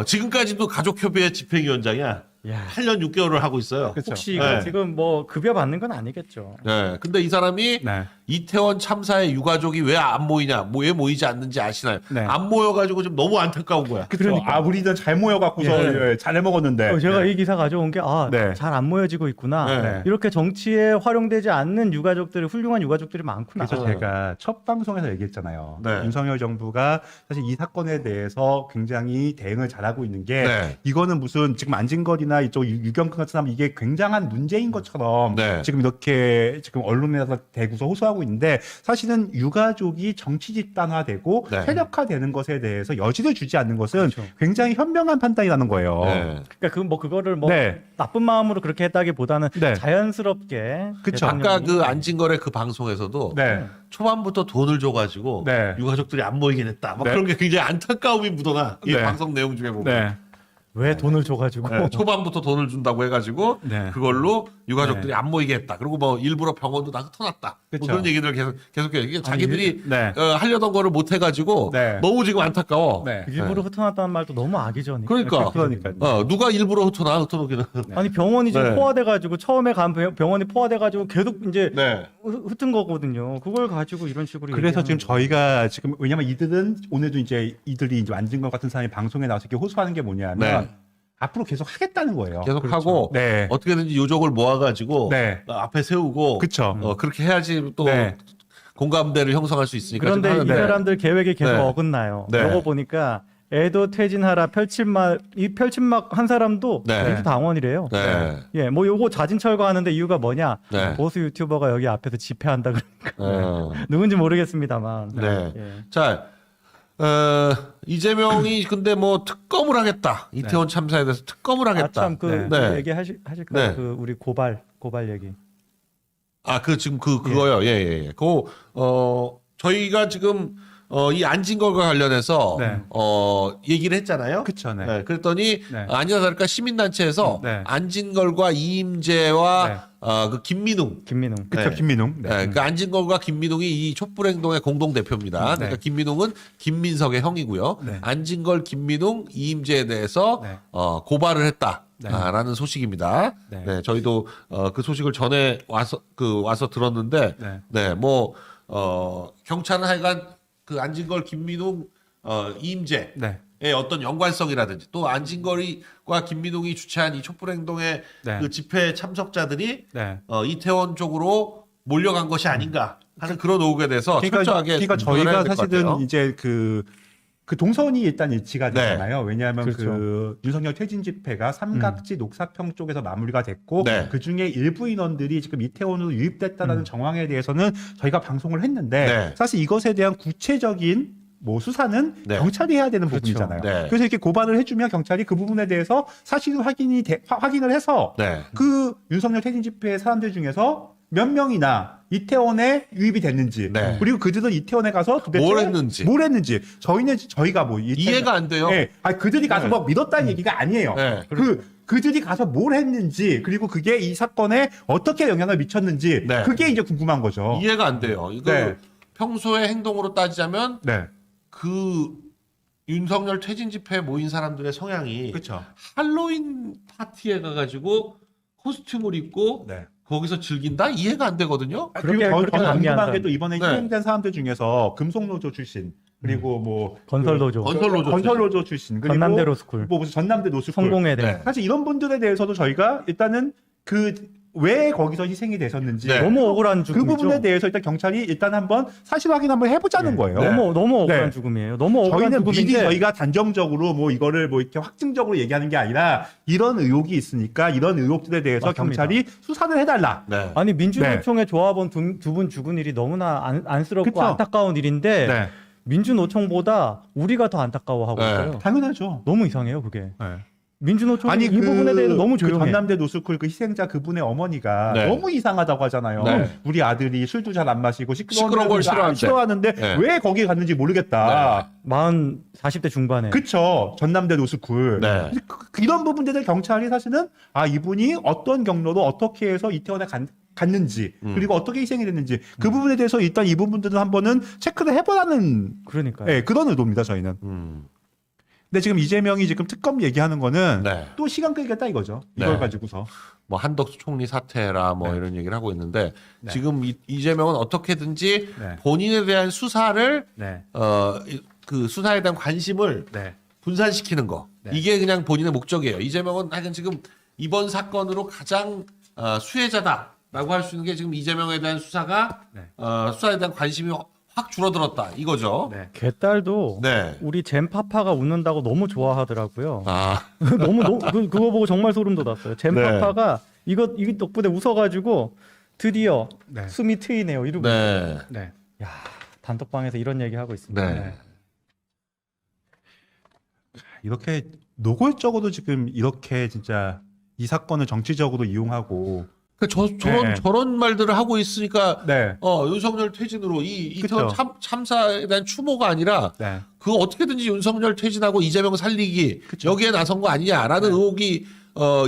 지금까지도 가족협의회 집행위원장이야. 야. 8년 6개월을 하고 있어요. 그렇죠. 혹시 이거 네. 지금 뭐 급여 받는 건 아니겠죠. 네. 근데 이 사람이 네. 이태원 참사의 유가족이 왜 안 모이냐, 왜 모이지 않는지 아시나요? 네. 안 모여가지고 좀 너무 안타까운 거야. 그렇죠. 아, 우리는 잘 모여갖고서 예. 잘 해먹었는데. 제가 이 기사 가져온 게 네. 잘 안 모여지고 있구나. 네. 이렇게 정치에 활용되지 않는 유가족들이 훌륭한 유가족들이 많구나. 그래서 제가 첫 방송에서 얘기했잖아요. 네. 윤석열 정부가 사실 이 사건에 대해서 굉장히 대응을 잘하고 있는 게 네. 이거는 무슨 지금 안진걸이나 이쪽 유경근 같은 사람 이게 굉장한 문제인 것처럼 네. 지금 이렇게 지금 언론에서 대구서 호소하고 있는데 사실은 유가족이 정치 집단화되고 네. 세력화되는 것에 대해서 여지를 주지 않는 것은 굉장히 현명한 판단이라는 거예요. 네. 그러니까 그거를 뭐 네. 나쁜 마음으로 그렇게 했다기보다는 네. 자연스럽게. 그쵸. 대통령이- 아까 그 안진걸의 그 방송에서도 네. 초반부터 돈을 줘가지고 네. 유가족들이 안 모이게 됐다. 막 네. 그런 게 굉장히 안타까움이 묻어나. 이 네. 방송 내용 중에 보면. 네. 왜 돈을 줘가지고 네, 초반부터 돈을 준다고 해가지고 네. 그걸로 유가족들이 안 모이게 했다. 그리고 뭐 일부러 병원도 다 흩어놨다. 그쵸. 뭐 그런 얘기들 계속해요. 이게 자기들이 네. 하려던 거를 못 해가지고 네. 너무 지금 안타까워. 네. 일부러 흩어놨다는 말도 너무 악의적이니까. 그러니까. 누가 일부러 흩어놓기는. 아니 병원이 지금 네. 포화돼가지고 처음에 간 병원이 포화돼가지고 계속 이제 네. 흩은 거거든요. 그걸 가지고 이런 식으로. 그래서 얘기하는 지금 거예요. 저희가 지금 왜냐면 이들은 오늘도 이제 이들이 이제 안진걸 같은 사람이 방송에 나와서 이렇게 호소하는 게 뭐냐면 네. 앞으로 계속 하겠다는 거예요. 계속하고 네. 어떻게든지 요족을 모아가지고 네. 앞에 세우고 그쵸. 그렇게 해야지 또 네. 공감대를 형성할 수 있으니까. 그런데 이 지금 하는데. 사람들 계획이 계속 네. 어긋나요. 네. 이거 보니까 애도 퇴진하라 이 펼침막 한 사람도 네. 민주 당원이래요. 네. 예, 뭐 요거 자진 철거하는데 이유가 뭐냐? 네. 보수 유튜버가 여기 앞에서 집회한다 그러니까 어. 누군지 모르겠습니다만. 네. 예. 자, 이재명이 근데 뭐 특검을 하겠다. 이태원 참사에 대해서 특검을 하겠다. 아참그 네. 얘기 하실까요? 네. 그 우리 고발 얘기. 지금 그거요. 예. 저희가 지금 이 안진걸과 관련해서 네. 얘기를 했잖아요. 그쵸. 네. 네, 그랬더니 네. 아니나 다를까 시민단체에서 네. 안진걸과 이임재와 그 김민웅. 김민웅. 그쵸. 네. 김민웅. 네. 그 안진걸과 김민웅이 이 촛불행동의 공동 대표입니다. 네. 그러니까 김민웅은 김민석의 형이고요. 네. 안진걸, 김민웅, 이임재에 대해서 네. 고발을 했다. 네. 라는 소식입니다. 네. 네, 저희도 그 소식을 전에 와서 들었는데, 네. 경찰은 하여간 그 안진걸, 김민웅, 이임재 네. 의 어떤 연관성이라든지 또 안진걸과 김민웅이 주최한 이 촛불행동의 네. 그 집회 참석자들이 네. 이태원 쪽으로 몰려간 것이 아닌가 하는 그런 의혹에 대해서 철저하게 그러니까 분석을 해야 저희가 될것 사실은 같아요. 이제 그 동선이 일단 일치가 되잖아요. 왜냐하면 그렇죠. 그 윤석열 퇴진 집회가 삼각지 녹사평 쪽에서 마무리가 됐고 네. 그 중에 일부 인원들이 지금 이태원으로 유입됐다라는 정황에 대해서는 저희가 방송을 했는데 네. 사실 이것에 대한 구체적인 뭐 수사는 네. 경찰이 해야 되는 그렇죠. 부분이잖아요. 네. 그래서 이렇게 고발을 해주면 경찰이 그 부분에 대해서 사실 확인을 해서 네. 그 윤석열 퇴진 집회 사람들 중에서 몇 명이나 이태원에 유입이 됐는지 네. 그리고 그들은 이태원에 가서 도대체 뭘 했는지. 저희가 뭐 이해가 안 돼요. 네. 그들이 가서 네. 뭐 믿었다는 얘기가 아니에요. 네. 그들이 가서 뭘 했는지 그리고 그게 이 사건에 어떻게 영향을 미쳤는지 네. 그게 이제 궁금한 거죠. 이해가 안 돼요. 이거 네. 평소의 행동으로 따지자면 네, 그 윤석열 퇴진 집회에 모인 사람들의 성향이 그렇죠. 할로윈 파티에 가가지고 코스튬을 입고 네. 거기서 즐긴다? 이해가 안 되거든요. 그리고 그렇게 저는 궁금한 남미한다. 게 또 이번에 네. 희생된 사람들 중에서 금속노조 출신 그리고 뭐 건설노조, 건설노조 출신 그리고 전남대 로스쿨, 뭐 무슨 전남대 노스쿨 성공회대. 네. 사실 이런 분들에 대해서도 저희가 일단은 왜 거기서 희생이 되셨는지 네. 너무 억울한 그 죽음이죠. 부분에 대해서 일단 경찰이 일단 한번 사실 확인 한번 해보자는 거예요. 너무 억울한 네. 죽음이에요. 너무 억울한 저희는 미리 죽음인데 저희가 단정적으로 뭐 이거를 뭐 이렇게 확증적으로 얘기하는 게 아니라 이런 의혹이 있으니까 이런 의혹들에 대해서 맞습니다. 경찰이 수사를 해달라. 네. 아니 민주노총의 조합원 두 분 죽은 일이 너무나 안쓰럽고 그쵸? 안타까운 일인데 네. 민주노총보다 우리가 더 안타까워하고 네. 있어요. 당연하죠. 너무 이상해요, 그게. 네. 민주노총이 이 부분에 대해서 너무 조용해. 그 전남대 노스쿨 그 희생자 그분의 어머니가 네. 너무 이상하다고 하잖아요. 네. 우리 아들이 술도 잘 안 마시고 시끄러운 걸 싫어하는데 네. 왜 거기 갔는지 모르겠다. 40대 중반에. 그쵸. 전남대 노스쿨. 네. 이런 부분들을 경찰이 사실은 이분이 어떤 경로로 어떻게 해서 이태원에 갔는지 그리고 어떻게 희생이 됐는지 그 부분에 대해서 일단 이 부분들은 한번은 체크를 해보라는 그러니까요. 네, 그런 의도입니다. 저희는. 근데 지금 이재명이 지금 특검 얘기하는 거는 네. 또 시간 끌겠다 이거죠. 이걸 네. 가지고서. 뭐 한덕수 총리 사퇴라 뭐 네. 이런 얘기를 하고 있는데 네. 지금 이재명은 어떻게든지 네. 본인에 대한 수사를 네. 그 수사에 대한 관심을 네. 분산시키는 거 네. 이게 그냥 본인의 목적이에요. 이재명은 하여간 지금 이번 사건으로 가장 수혜자다라고 할 수 있는 게 지금 이재명에 대한 수사가 네. 수사에 대한 관심이 확 줄어들었다 이거죠. 네. 개딸도 네. 우리 잼파파가 웃는다고 너무 좋아하더라고요. 아, 그거 보고 정말 소름 돋았어요. 잼파파가 이거 덕분에 웃어가지고 드디어 네. 숨이 트이네요. 이러고. 네. 네. 야, 단톡방에서 이런 얘기 하고 있습니다. 네. 이렇게 노골적으로 지금 이렇게 진짜 이 사건을 정치적으로 이용하고 저런 네. 저런 말들을 하고 있으니까 네. 윤석열 퇴진으로 이 이태원 그쵸. 참사에 대한 추모가 아니라 네. 그거 어떻게든지 윤석열 퇴진하고 이재명 살리기 여기에 나선 거 아니냐라는 의혹이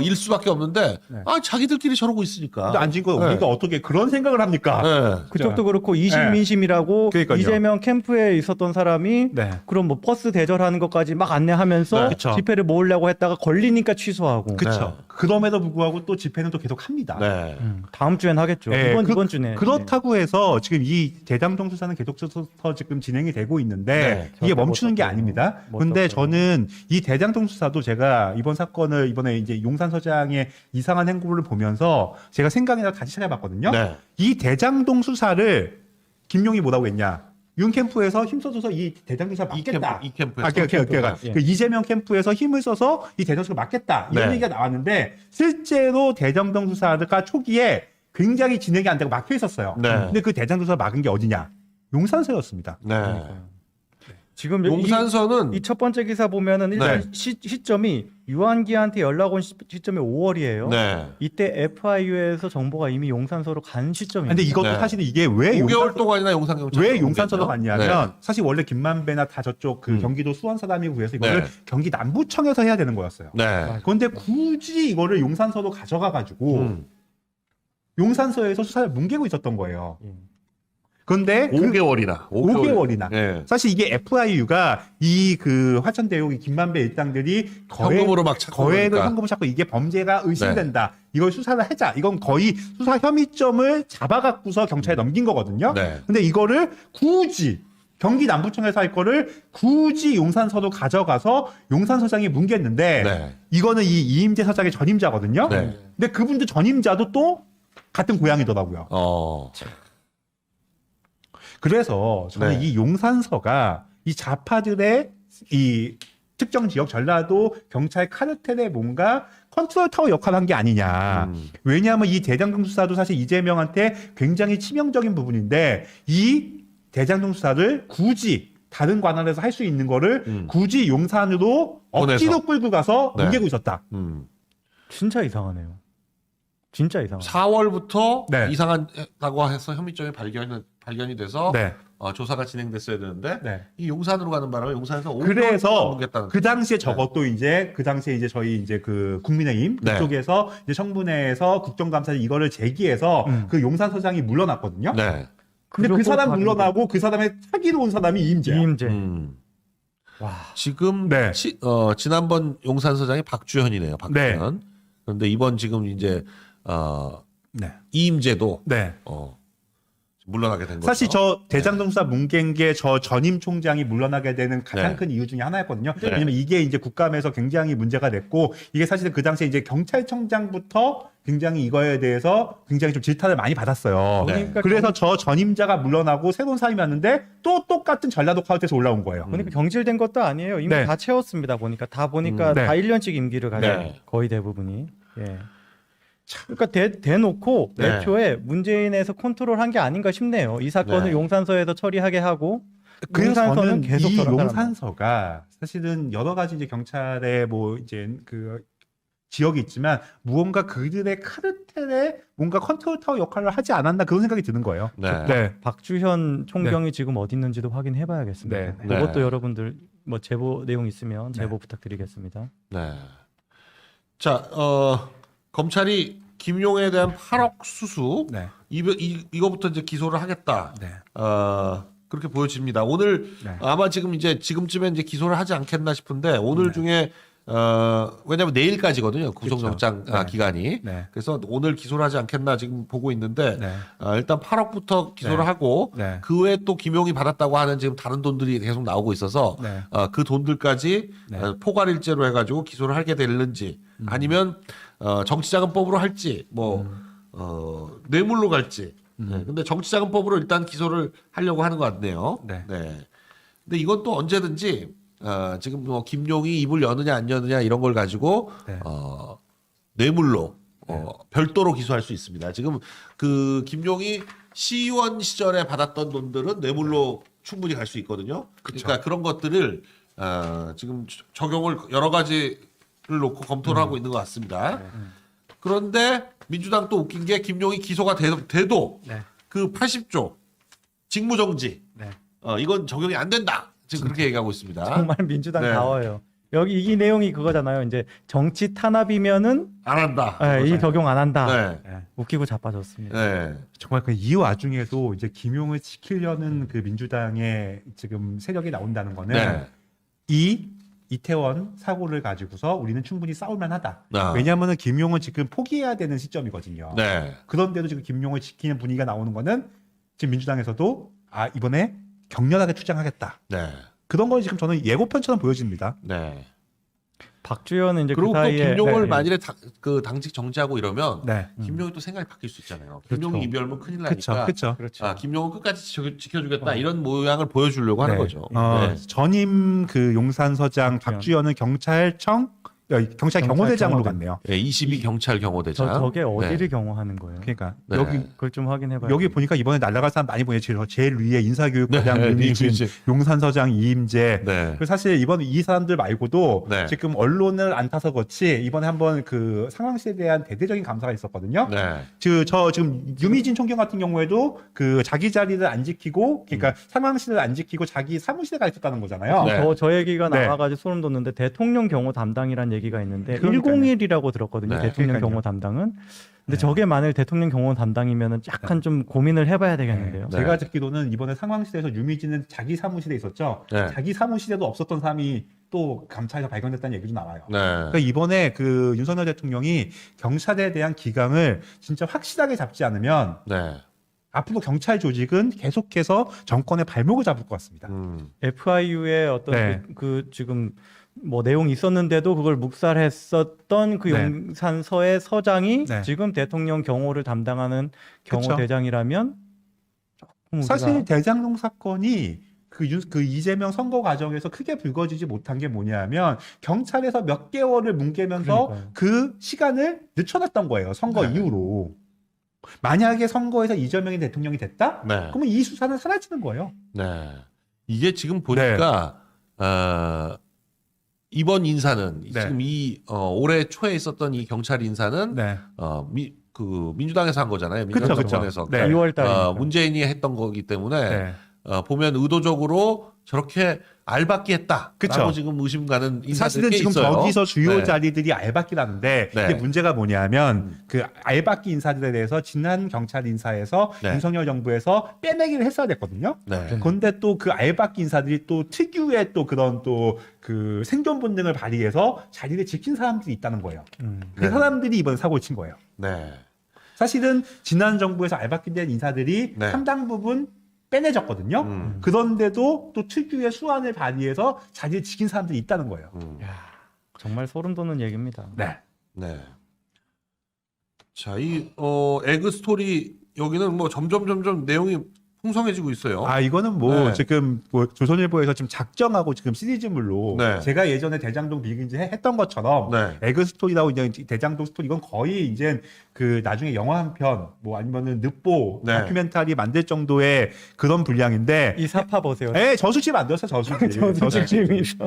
일 수밖에 없는데 네. 자기들끼리 저러고 있으니까. 근데 안진 거 네. 우리가 어떻게 그런 생각을 합니까? 네. 그쪽도 그렇고 이심민심이라고 그러니까요. 이재명 캠프에 있었던 사람이 네. 그럼 뭐 버스 대절하는 것까지 막 안내하면서 네, 그쵸. 집회를 모으려고 했다가 걸리니까 취소하고. 그렇죠. 그럼에도 불구하고 또 집회는 또 계속 합니다. 네. 다음 주엔 하겠죠. 네, 이번 주에. 그렇다고 해서 지금 이 대장동 수사는 계속해서 지금 진행이 되고 있는데 네, 이게 절대 멈추는 게 못 아닙니다. 못 근데 떴어요. 저는 이 대장동 수사도 제가 이번 사건을 이번에 이제 용산서장의 이상한 행보를 보면서 제가 생각이 나서 다시 찾아봤거든요. 네. 이 대장동 수사를 김용이 뭐라고 했냐? 윤 캠프에서 힘써줘서 이 대장동 수사 막겠다. 이 캠프에서. 그러니까 예. 그 이재명 캠프에서 힘을 써서 이 대장동 수사를 막겠다. 이런 네. 얘기가 나왔는데 실제로 대장동 수사가 초기에 굉장히 진행이 안 되고 막혀 있었어요. 네. 근데 그 대장동 수사 막은 게 어디냐? 용산서였습니다. 네. 지금 용산서는 이 첫 번째 기사 보면은 일단 네. 시점이 유한기한테 연락 온 시점이 5월이에요. 네. 이때 FIU에서 정보가 이미 용산서로 간 시점입니다. 근데 이것도 네. 사실은 이게 왜 5개월 동안이나 용산경찰 왜 용산서로 갔냐면 사실 원래 김만배나 다 저쪽 그 음. 경기도 수원 사람이고 그래서 이거를 네. 경기 남부청에서 해야 되는 거였어요. 네. 그런데 굳이 이거를 용산서로 가져가 가지고 용산서에서 수사를 뭉개고 있었던 거예요. 그런데 5개월이나. 5개월이나. 네. 사실 이게 FIU가 이 그 화천대유 김만배 일당들이 현금으로 막 찾고 거액을 그러니까. 현금을 찾고 이게 범죄가 의심된다. 이걸 수사를 하자. 이건 거의 수사 혐의점을 잡아갖고서 경찰에 넘긴 거거든요. 네. 근데 이거를 굳이 경기 남부청에서 할 거를 굳이 용산서로 가져가서 용산서장이 뭉갰는데 네. 이거는 이 이임재 서장의 전임자거든요. 네. 근데 그분도 전임자도 또 같은 고향이더라고요. 그래서 저는 네. 이 용산서가 이 좌파들의 이 특정 지역 전라도 경찰 카르텔의 뭔가 컨트롤 타워 역할을 한 게 아니냐. 왜냐하면 이 대장동 수사도 사실 이재명한테 굉장히 치명적인 부분인데 이 대장동 수사를 굳이 다른 관할에서 할 수 있는 거를 굳이 용산으로 억지로 보내서. 끌고 가서 네. 뭉개고 있었다. 진짜 이상하네요. 진짜 이상하네요. 4월부터 네. 이상하다고 해서 혐의점이 발견이 돼서 네. 조사가 진행됐어야 되는데 네. 이 용산으로 가는 바람에 용산에서 5개월 그래서 동안 뭉갰다는 그 당시에 저것도 이제 그 당시에 이제 저희 이제 그 국민의힘 네. 그쪽에서 이제 청문회에서 국정감사에 이거를 제기해서 그 용산서장이 물러났거든요. 네. 근데 그 사람 물러나고 그 사람의 차기로 온 사람이 이임재야. 이임재. 와. 지금 네. 지난번 용산서장이 박주현이네요. 박주현. 그런데 이번 지금 이제 네. 이임재도 네. 물러나게 된 거죠. 사실 저 대장동 수사 뭉갠 게 저 전임 총장이 물러나게 되는 가장 네. 큰 이유 중에 하나였거든요. 네. 왜냐면 이게 이제 국감에서 굉장히 문제가 됐고 이게 사실은 그 당시에 이제 경찰청장부터 굉장히 이거에 대해서 굉장히 좀 질타를 많이 받았어요. 네. 그러니까 그래서 저 전임자가 물러나고 새로운 사람이 왔는데 또 똑같은 전라도 카운트에서 올라온 거예요. 그러니까 경질된 것도 아니에요. 이미 네. 다 채웠습니다. 보니까 다 네. 다 1년씩 임기를 가져요. 네. 거의 대부분이. 예. 그러니까 대놓고 네. 애초에 문재인에서 컨트롤한 게 아닌가 싶네요. 이 사건을 네. 용산서에서 처리하게 하고 그래서 용산서는 저는 계속 이 돌아가는 용산서가 사실은 여러 가지 이제 경찰의 뭐 이제 그 지역이 있지만 무언가 그들의 카르텔에 뭔가 컨트롤 타워 역할을 하지 않았나 그런 생각이 드는 거예요. 네. 박주현 총경이 지금 어디 있는지도 확인해봐야겠습니다. 네. 그것도 네. 여러분들 뭐 제보 내용 있으면 제보 부탁드리겠습니다. 네. 자, 검찰이 김용에 대한 8억 수수 네. 이거부터 이제 기소를 하겠다. 네. 그렇게 보여집니다. 오늘 네. 아마 지금쯤에 이제 기소를 하지 않겠나 싶은데 오늘 네. 중에 왜냐하면 내일까지거든요 구속영장 그렇죠. 네. 기간이. 네. 그래서 오늘 기소를 하지 않겠나 지금 보고 있는데 네. 일단 8억부터 기소를 네. 하고 네. 그 외에 또 김용이 받았다고 하는 지금 다른 돈들이 계속 나오고 있어서 네. 그 돈들까지 네. 포괄일죄로 해가지고 기소를 하게 될는지 아니면 정치자금법으로 할지 뭐 뇌물로 갈지. 네. 근데 정치자금법으로 일단 기소를 하려고 하는 것 같네요. 네. 근데 이건 또 언제든지 지금 뭐 김용이 입을 여느냐 안 여느냐 이런 걸 가지고 네. 뇌물로 별도로 기소할 수 있습니다. 지금 그 김용이 시의원 시절에 받았던 돈들은 뇌물로 충분히 갈 수 있거든요. 그러니까 그런 것들을 지금 적용을 여러 가지를 놓고 검토를 하고 있는 것 같습니다. 그런데 민주당 또 웃긴 게 김용이 기소가 돼도 네. 그 80조 직무정지 네. 이건 적용이 안 된다. 지금 그렇게 얘기하고 있습니다. 정말 민주당 네. 다워요. 여기 이 내용이 그거잖아요. 이제 정치 탄압이면은 안 한다. 이 적용 안 한다. 네. 네. 웃기고 자빠졌습니다. 네. 정말 그 이 와중에도 이제 김용을 지키려는 그 민주당의 지금 세력이 나온다는 거는 네. 이 이태원 사고를 가지고서 우리는 충분히 싸울만하다. 아. 왜냐하면은 김용은 지금 포기해야 되는 시점이거든요. 네. 그런데도 지금 김용을 지키는 분위기가 나오는 거는 지금 민주당에서도 이번에 격렬하게 투쟁하겠다. 네. 그런 걸 지금 저는 예고편처럼 보여집니다. 네. 박주현은 이제 그리고 그 또 사이에 김용을 네, 만일에 그 당직 정지하고 이러면 네. 김용이 또 생각이 바뀔 수 있잖아요. 그렇죠. 김용이 이별면 큰일 그렇죠. 나니까. 그렇죠. 그렇죠. 김용은 끝까지 지켜주겠다 이런 모양을 보여주려고 하는 네. 거죠. 네. 전임 그 용산서장 박주현은 경찰청 경찰경호대장으로 갔네요. 네, 22 경찰 경호대장. 저게 어디를 네. 경호하는 거예요? 그러니까 네. 여기 그걸 좀 확인해봐요. 여기 보니까 이번에 날라갈 사람 많이 보내요. 제일 위에 인사교육과장 네, 유미진, 유미진. 용산서장 이임재. 네. 그리고 사실 이번 이 사람들 말고도 네. 지금 언론을 안 타서 그렇지 이번에 한번 그 상황실에 대한 대대적인 감사가 있었거든요. 네. 저 지금 유미진 총경 같은 경우에도 그 자기 자리를 안 지키고 그러니까 상황실을 안 지키고 자기 사무실에 가 있었다는 거잖아요. 네. 저 얘기가 네. 나와가지고 소름 돋는데 대통령 경호 담당이라는 얘기가 있는데 그러니까요. 101이라고 들었거든요. 네. 대통령 그러니까요. 경호 담당은. 네. 근데 저게 만일 대통령 경호 담당이면은 약간 좀 고민을 해봐야 되겠는데요. 네. 제가 듣기로는 이번에 상황실에서 유미진은 자기 사무실에 있었죠. 네. 자기 사무실에도 없었던 사람이 또 감찰에서 발견됐다는 얘기도 나와요. 네. 그러니까 이번에 그 윤석열 대통령이 경찰에 대한 기강을 진짜 확실하게 잡지 않으면 네. 앞으로 경찰 조직은 계속해서 정권의 발목을 잡을 것 같습니다. FIU의 어떤 네. 그 지금 뭐 내용이 있었는데도 그걸 묵살했었던 그 네. 용산서의 서장이 네. 지금 대통령 경호를 담당하는 그쵸. 경호대장이라면 조금 사실 우리가 대장동 사건이 그 이재명 선거 과정에서 크게 불거지지 못한 게 뭐냐면 경찰에서 몇 개월을 뭉개면서 그러니까요. 그 시간을 늦춰놨던 거예요. 선거 네. 이후로. 만약에 선거에서 이재명이 대통령이 됐다? 네. 그러면 이 수사는 사라지는 거예요. 네. 이게 지금 보니까 이번 인사는 네. 지금 올해 초에 있었던 이 경찰 인사는 네. 민주당에서 한 거잖아요. 그쵸, 민주당 그쵸. 정권에서. 네. 2월 달에 문재인이 했던 거기 때문에 네. 보면 의도적으로 저렇게 알받기 했다라고 그쵸. 지금 의심 가는 인사들이 사실은 꽤 지금 있어요. 저기서 주요 네. 자리들이 알박기라는데 네. 이게 문제가 뭐냐면 그 알박기 인사들에 대해서 지난 경찰 인사에서 네. 윤석열 정부에서 빼내기를 했어야 됐거든요. 네. 그런데 또 그 알박기 인사들이 또 특유의 또 그런 또 그 생존 본능을 발휘해서 자리를 지킨 사람들이 있다는 거예요. 그 네. 사람들이 이번 사고를 친 거예요. 네. 사실은 지난 정부에서 알박기 된 인사들이 네. 상당 부분 빼내졌거든요. 그런데도 또 특유의 수완을 발휘해서 자리를 지킨 사람들이 있다는 거예요. 야, 정말 소름 돋는 얘기입니다. 네. 네. 자, 에그 스토리 여기는 뭐 점점 내용이 풍성해지고 있어요. 이거는 뭐 네. 지금 뭐 조선일보에서 지금 작정하고 지금 시리즈물로 네. 제가 예전에 대장동 비긴지 했던 것처럼 네. 에그 스토리라고 이제 대장동 스토리 이건 거의 이제 그 나중에 영화 한 편 뭐 아니면은 늑보 네. 다큐멘터리 만들 정도의 그런 분량인데 이 사파 보세요. 저수지 만들었어 저수지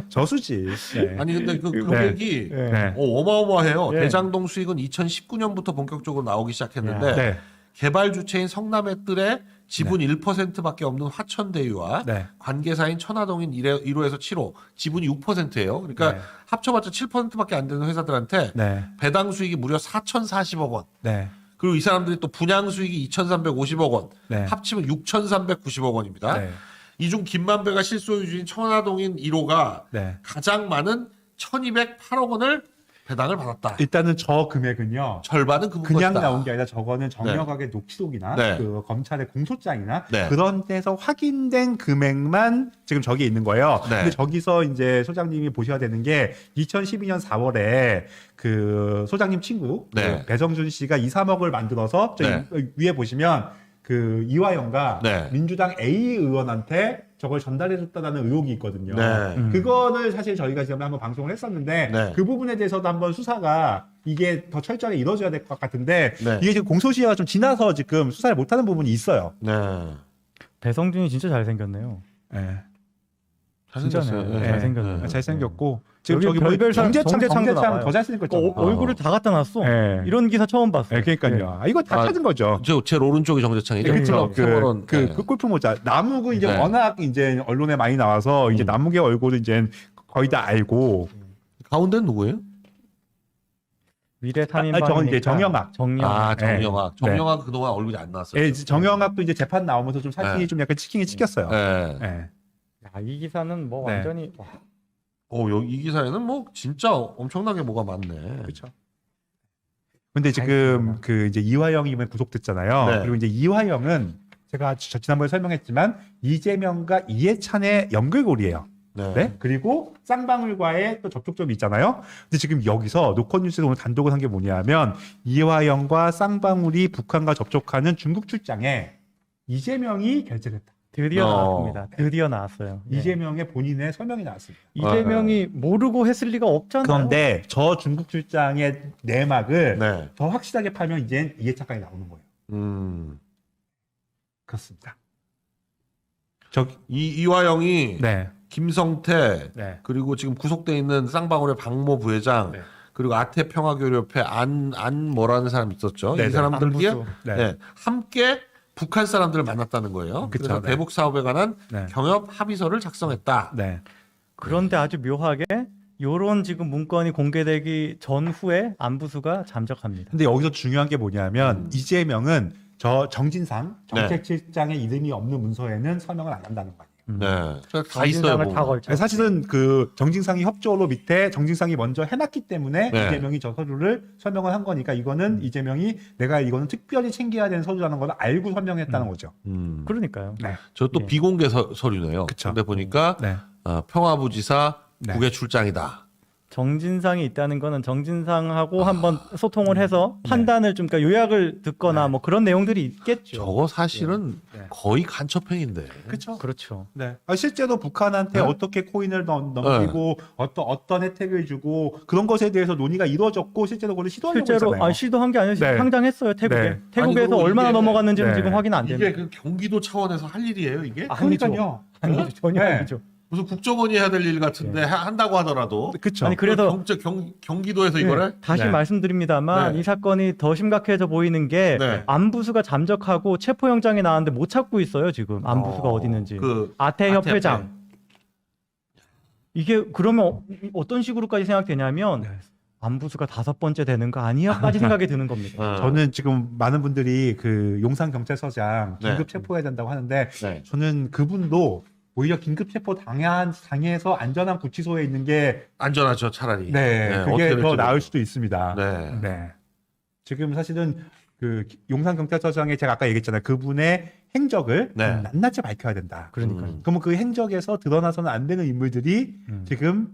저수지 네. 아니 근데 그 네. 금액이 네. 어마어마해요. 네. 대장동 수익은 2019년부터 본격적으로 나오기 시작했는데 네. 개발 주체인 성남의뜰에 지분 1%밖에 없는 화천대유와 네. 관계사인 천화동인 1호에서 7호 지분이 6%예요. 그러니까 네. 합쳐봤자 7%밖에 안 되는 회사들한테 네. 배당 수익이 무려 4,040억 원. 네. 그리고 이 사람들이 또 분양 수익이 2,350억 원. 네. 합치면 6,390억 원입니다. 네. 이 중 김만배가 실소유주인 천화동인 1호가 네. 가장 많은 1,208억 원을 배당을 받았다. 일단은 저 금액은요. 절반은 그 그냥 것이다. 나온 게 아니라 저거는 정력하게 녹취록이나 네. 그 검찰의 공소장이나 네. 그런 데서 확인된 금액만 지금 저기 있는 거예요. 네. 근데 저기서 이제 소장님이 보셔야 되는 게 2012년 4월에 그 소장님 친구 네. 그 배성준 씨가 2, 3억을 만들어서 저기 네. 위에 보시면 그 이화영과 네. 민주당 A 의원한테 저걸 전달해줬다는 의혹이 있거든요. 네. 그거를 사실 저희가 지금 한번 방송을 했었는데 네. 그 부분에 대해서도 한번 수사가 이게 더 철저하게 이루어져야 될 것 같은데 네. 이게 지금 공소시효가 좀 지나서 지금 수사를 못하는 부분이 있어요. 네. 배성준이 진짜 잘생겼네요. 네. 잘생겼어요. 진짜네. 예. 잘생겼네. 예. 잘생겼고 지금 여기 저기 뭐 별별 사람, 정재창도 정재창 나와요. 더 잘생겼잖아. 얼굴을 다 갖다 놨어. 예. 이런 기사 처음 봤어. 예, 그러니까요. 이거 다 아, 찾은 거죠. 제 오른쪽이 정재창이죠. 그렇죠. 캐머런. 예. 그 골프 모자. 남욱은 이제 네. 워낙 이제 언론에 많이 나와서 이제 남욱의 얼굴을 이제 거의 다 알고. 가운데는 누구예요? 미래 저건 3인방이니까. 이제 정영학. 아, 정영학. 네. 정영학 그동안 얼굴이 안 나왔어요. 예, 정영학도 이제 재판 나오면서 좀 사진이 네. 좀 약간 치킹이 찍혔어요. 예. 예. 야, 이 기사는 뭐 네. 완전히 와, 여기 이 기사에는 뭐 진짜 엄청나게 뭐가 많네. 그렇죠. 근데 지금 그 이제 이화영이 이번에 구속됐잖아요. 네. 그리고 이제 이화영은 제가 지난번에 설명했지만 이재명과 이해찬의 연결고리예요. 네. 네? 그리고 쌍방울과의 또 접촉점이 있잖아요. 근데 지금 여기서 노컷뉴스에서 오늘 단독을 한 게 뭐냐면 이화영과 쌍방울이 북한과 접촉하는 중국 출장에 이재명이 결재됐다. 드디어 어. 나왔습니다. 드디어 나왔어요. 예. 이재명의 본인의 서명이 나왔습니다. 이재명이 모르고 했을 리가 없잖아요. 그런데 저 중국 출장의 내막을 네. 더 확실하게 팔면 이제 이해찬까지 나오는 거예요. 그렇습니다. 이화영이 네. 김성태 네. 그리고 지금 구속돼 있는 쌍방울의 박모 부회장 네. 그리고 아태평화교류협회 안 뭐라는 사람이 있었죠. 네, 이 네. 사람들이 안부수. 네. 함께 북한 사람들을 만났다는 거예요. 그쵸, 그래서 네. 대북 사업에 관한 네. 경협 합의서를 작성했다. 네. 그런데 아주 묘하게 요런 지금 문건이 공개되기 전후에 안부수가 잠적합니다. 근데 여기서 중요한 게 뭐냐면 이재명은 저 정진상 네. 정책실장의 이름이 없는 문서에는 서명을 안 한다는 거 아니에요. 네. 다 있어요. 정진상을 다 보면. 걸쳐. 사실은 그 정진상이 협조로 밑에 정진상이 먼저 해놨기 때문에 네. 이재명이 저 서류를 서명을 한 거니까 이거는 이재명이 내가 이거는 특별히 챙겨야 되는 서류라는 걸 알고 서명했다는 거죠. 그러니까요. 네. 저 또 예. 비공개 서류네요. 그쵸. 근데 보니까 네. 평화부지사 네. 국외 출장이다. 정진상이 있다는 거는 정진상하고 한번 소통을 해서 판단을 좀 그러니까 요약을 듣거나 뭐 그런 내용들이 있겠죠. 저거 사실은 네. 거의 간첩행인데. 그렇죠. 그렇죠. 네. 실제로 북한한테 네? 어떻게 코인을 넘기고 어떤 혜택을 주고 그런 것에 대해서 논의가 이루어졌고 실제로 그걸 시도하려고 실제로 했잖아요. 시도한 게 아니라 네. 상장했어요 태국에. 네. 태국에서 아니, 그리고 얼마나 이게- 넘어갔는지는 네. 지금 확인 안 이게 됩니다. 그 경기도 차원에서 할 일이에요, 이게? 그러니까요. 아니죠. 전혀 네. 아니죠. 무슨 국정원이 해야 될 일 같은데 한다고 하더라도 그렇죠. 아니 그래서 경기도에서 이거를 다시 네. 말씀드립니다만 네. 이 사건이 더 심각해져 보이는 게 네. 안부수가 잠적하고 체포영장이 나왔는데 못 찾고 있어요 지금 안부수가 어디 있는지. 그 아태 아태 협회장. 이게 그러면 어떤 식으로까지 생각되냐면 네. 안부수가 5번째 되는 거 아니야까지 생각이 드는 겁니다. 저는 지금 많은 분들이 그 용산 경찰서장 긴급 네. 체포해야 된다고 하는데 네. 저는 그분도 오히려 긴급 체포 당해서 안전한 구치소에 있는 게 안전하죠, 차라리. 그게 어떻게 더 될지 나을 모르고. 수도 있습니다. 네. 네. 지금 사실은 그 용산 경찰서장에 제가 아까 얘기했잖아요. 그분의 행적을 네. 좀 낱낱이 밝혀야 된다. 그러니까요. 그러면 그 행적에서 드러나서는 안 되는 인물들이 음. 지금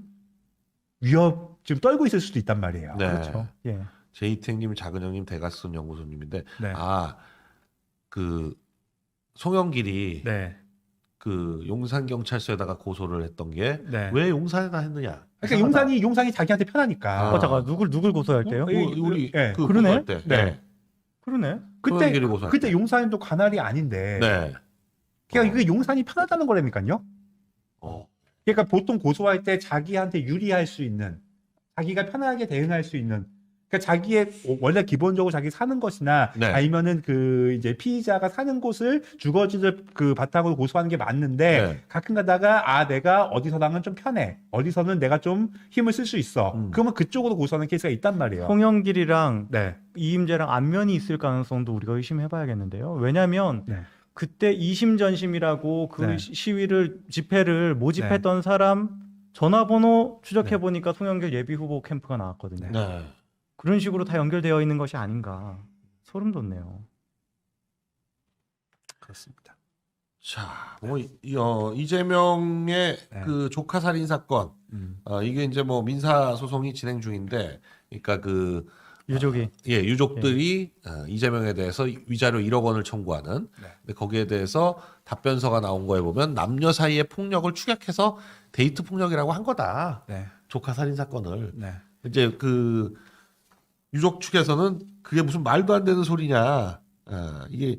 지금 떨고 있을 수도 있단 말이에요. 네. 그렇죠. 예. 제이택님, 작은형님, 대가슨 연구소님인데 네. 그 송영길이 네. 그 용산 경찰서에다가 고소를 했던 게 왜 네. 용산에다 했느냐? 그러니까 용산이 자기한테 편하니까. 아. 잠깐 누굴 고소할게요? 우리 네. 그 그러네? 고소할 때. 네. 그러네. 송영길이 고소할 그때 때. 용산도 관할이 아닌데. 네. 그러니까 이게 용산이 편하다는 거라니까요. 어. 그러니까 보통 고소할 때 자기한테 유리할 수 있는, 자기가 편하게 대응할 수 있는, 그러니까 자기의 원래 기본적으로 자기 사는 것이나 네. 아니면은 그 이제 피의자가 사는 곳을 주거지를 그 바탕으로 고소하는 게 맞는데 네. 가끔 가다가 내가 어디서랑은 좀 편해, 어디서는 내가 좀 힘을 쓸 수 있어. 그러면 그쪽으로 고소하는 케이스가 있단 말이에요. 송영길이랑 네. 이임재랑 안면이 있을 가능성도 우리가 의심해봐야겠는데요. 왜냐하면 네. 그때 이심전심이라고 그 네. 집회를 모집했던 사람 전화번호 추적해 보니까 송영길 예비 후보 캠프가 나왔거든요. 네. 그런 식으로 다 연결되어 있는 것이 아닌가. 소름 돋네요. 그렇습니다. 자, 뭐 이재명의 네. 그 조카 살인 사건, 이게 이제 뭐 민사 소송이 진행 중인데, 그러니까 그 유족이 유족들이 이재명에 대해서 위자료 1억 원을 청구하는. 네. 근데 거기에 대해서 답변서가 나온 거에 보면 남녀 사이의 폭력을 추격해서 데이트 폭력이라고 한 거다. 네. 조카 살인 사건을. 네. 이제 그 유족 측에서는 그게 무슨 말도 안 되는 소리냐. 이게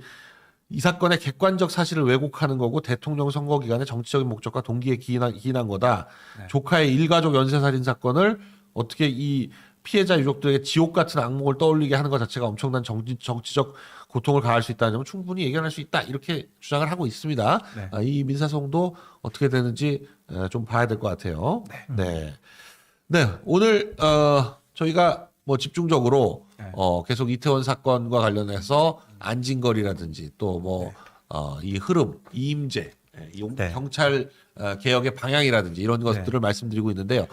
이 사건의 객관적 사실을 왜곡하는 거고 대통령 선거 기간에 정치적인 목적과 동기에 기인한 거다. 조카의 일가족 연쇄살인 사건을 어떻게 이 피해자 유족들에게 지옥 같은 악몽을 떠올리게 하는 것 자체가 엄청난 정치적 고통을 가할 수 있다는 점은 충분히 예견할 수 있다. 이렇게 주장을 하고 있습니다. 이 민사소송도 어떻게 되는지 좀 봐야 될 것 같아요. 네. 오늘 저희가 뭐 집중적으로 계속 이태원 사건과 관련해서 안진걸이라든지 또 뭐 이 흐름, 이임제, 경찰 개혁의 방향이라든지 이런 것들을 말씀드리고 있는데요.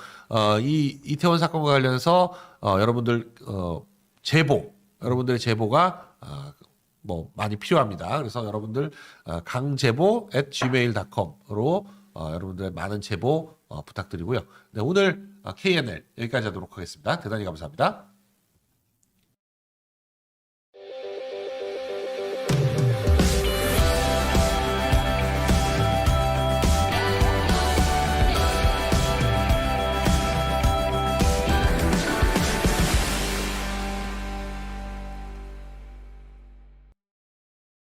이 이태원 사건과 관련해서 여러분들 여러분들의 제보가 뭐 많이 필요합니다. 그래서 여러분들 강제보@gmail.com으로 여러분들의 많은 제보 부탁드리고요. 네, 오늘 KNL 여기까지 하도록 하겠습니다. 대단히 감사합니다.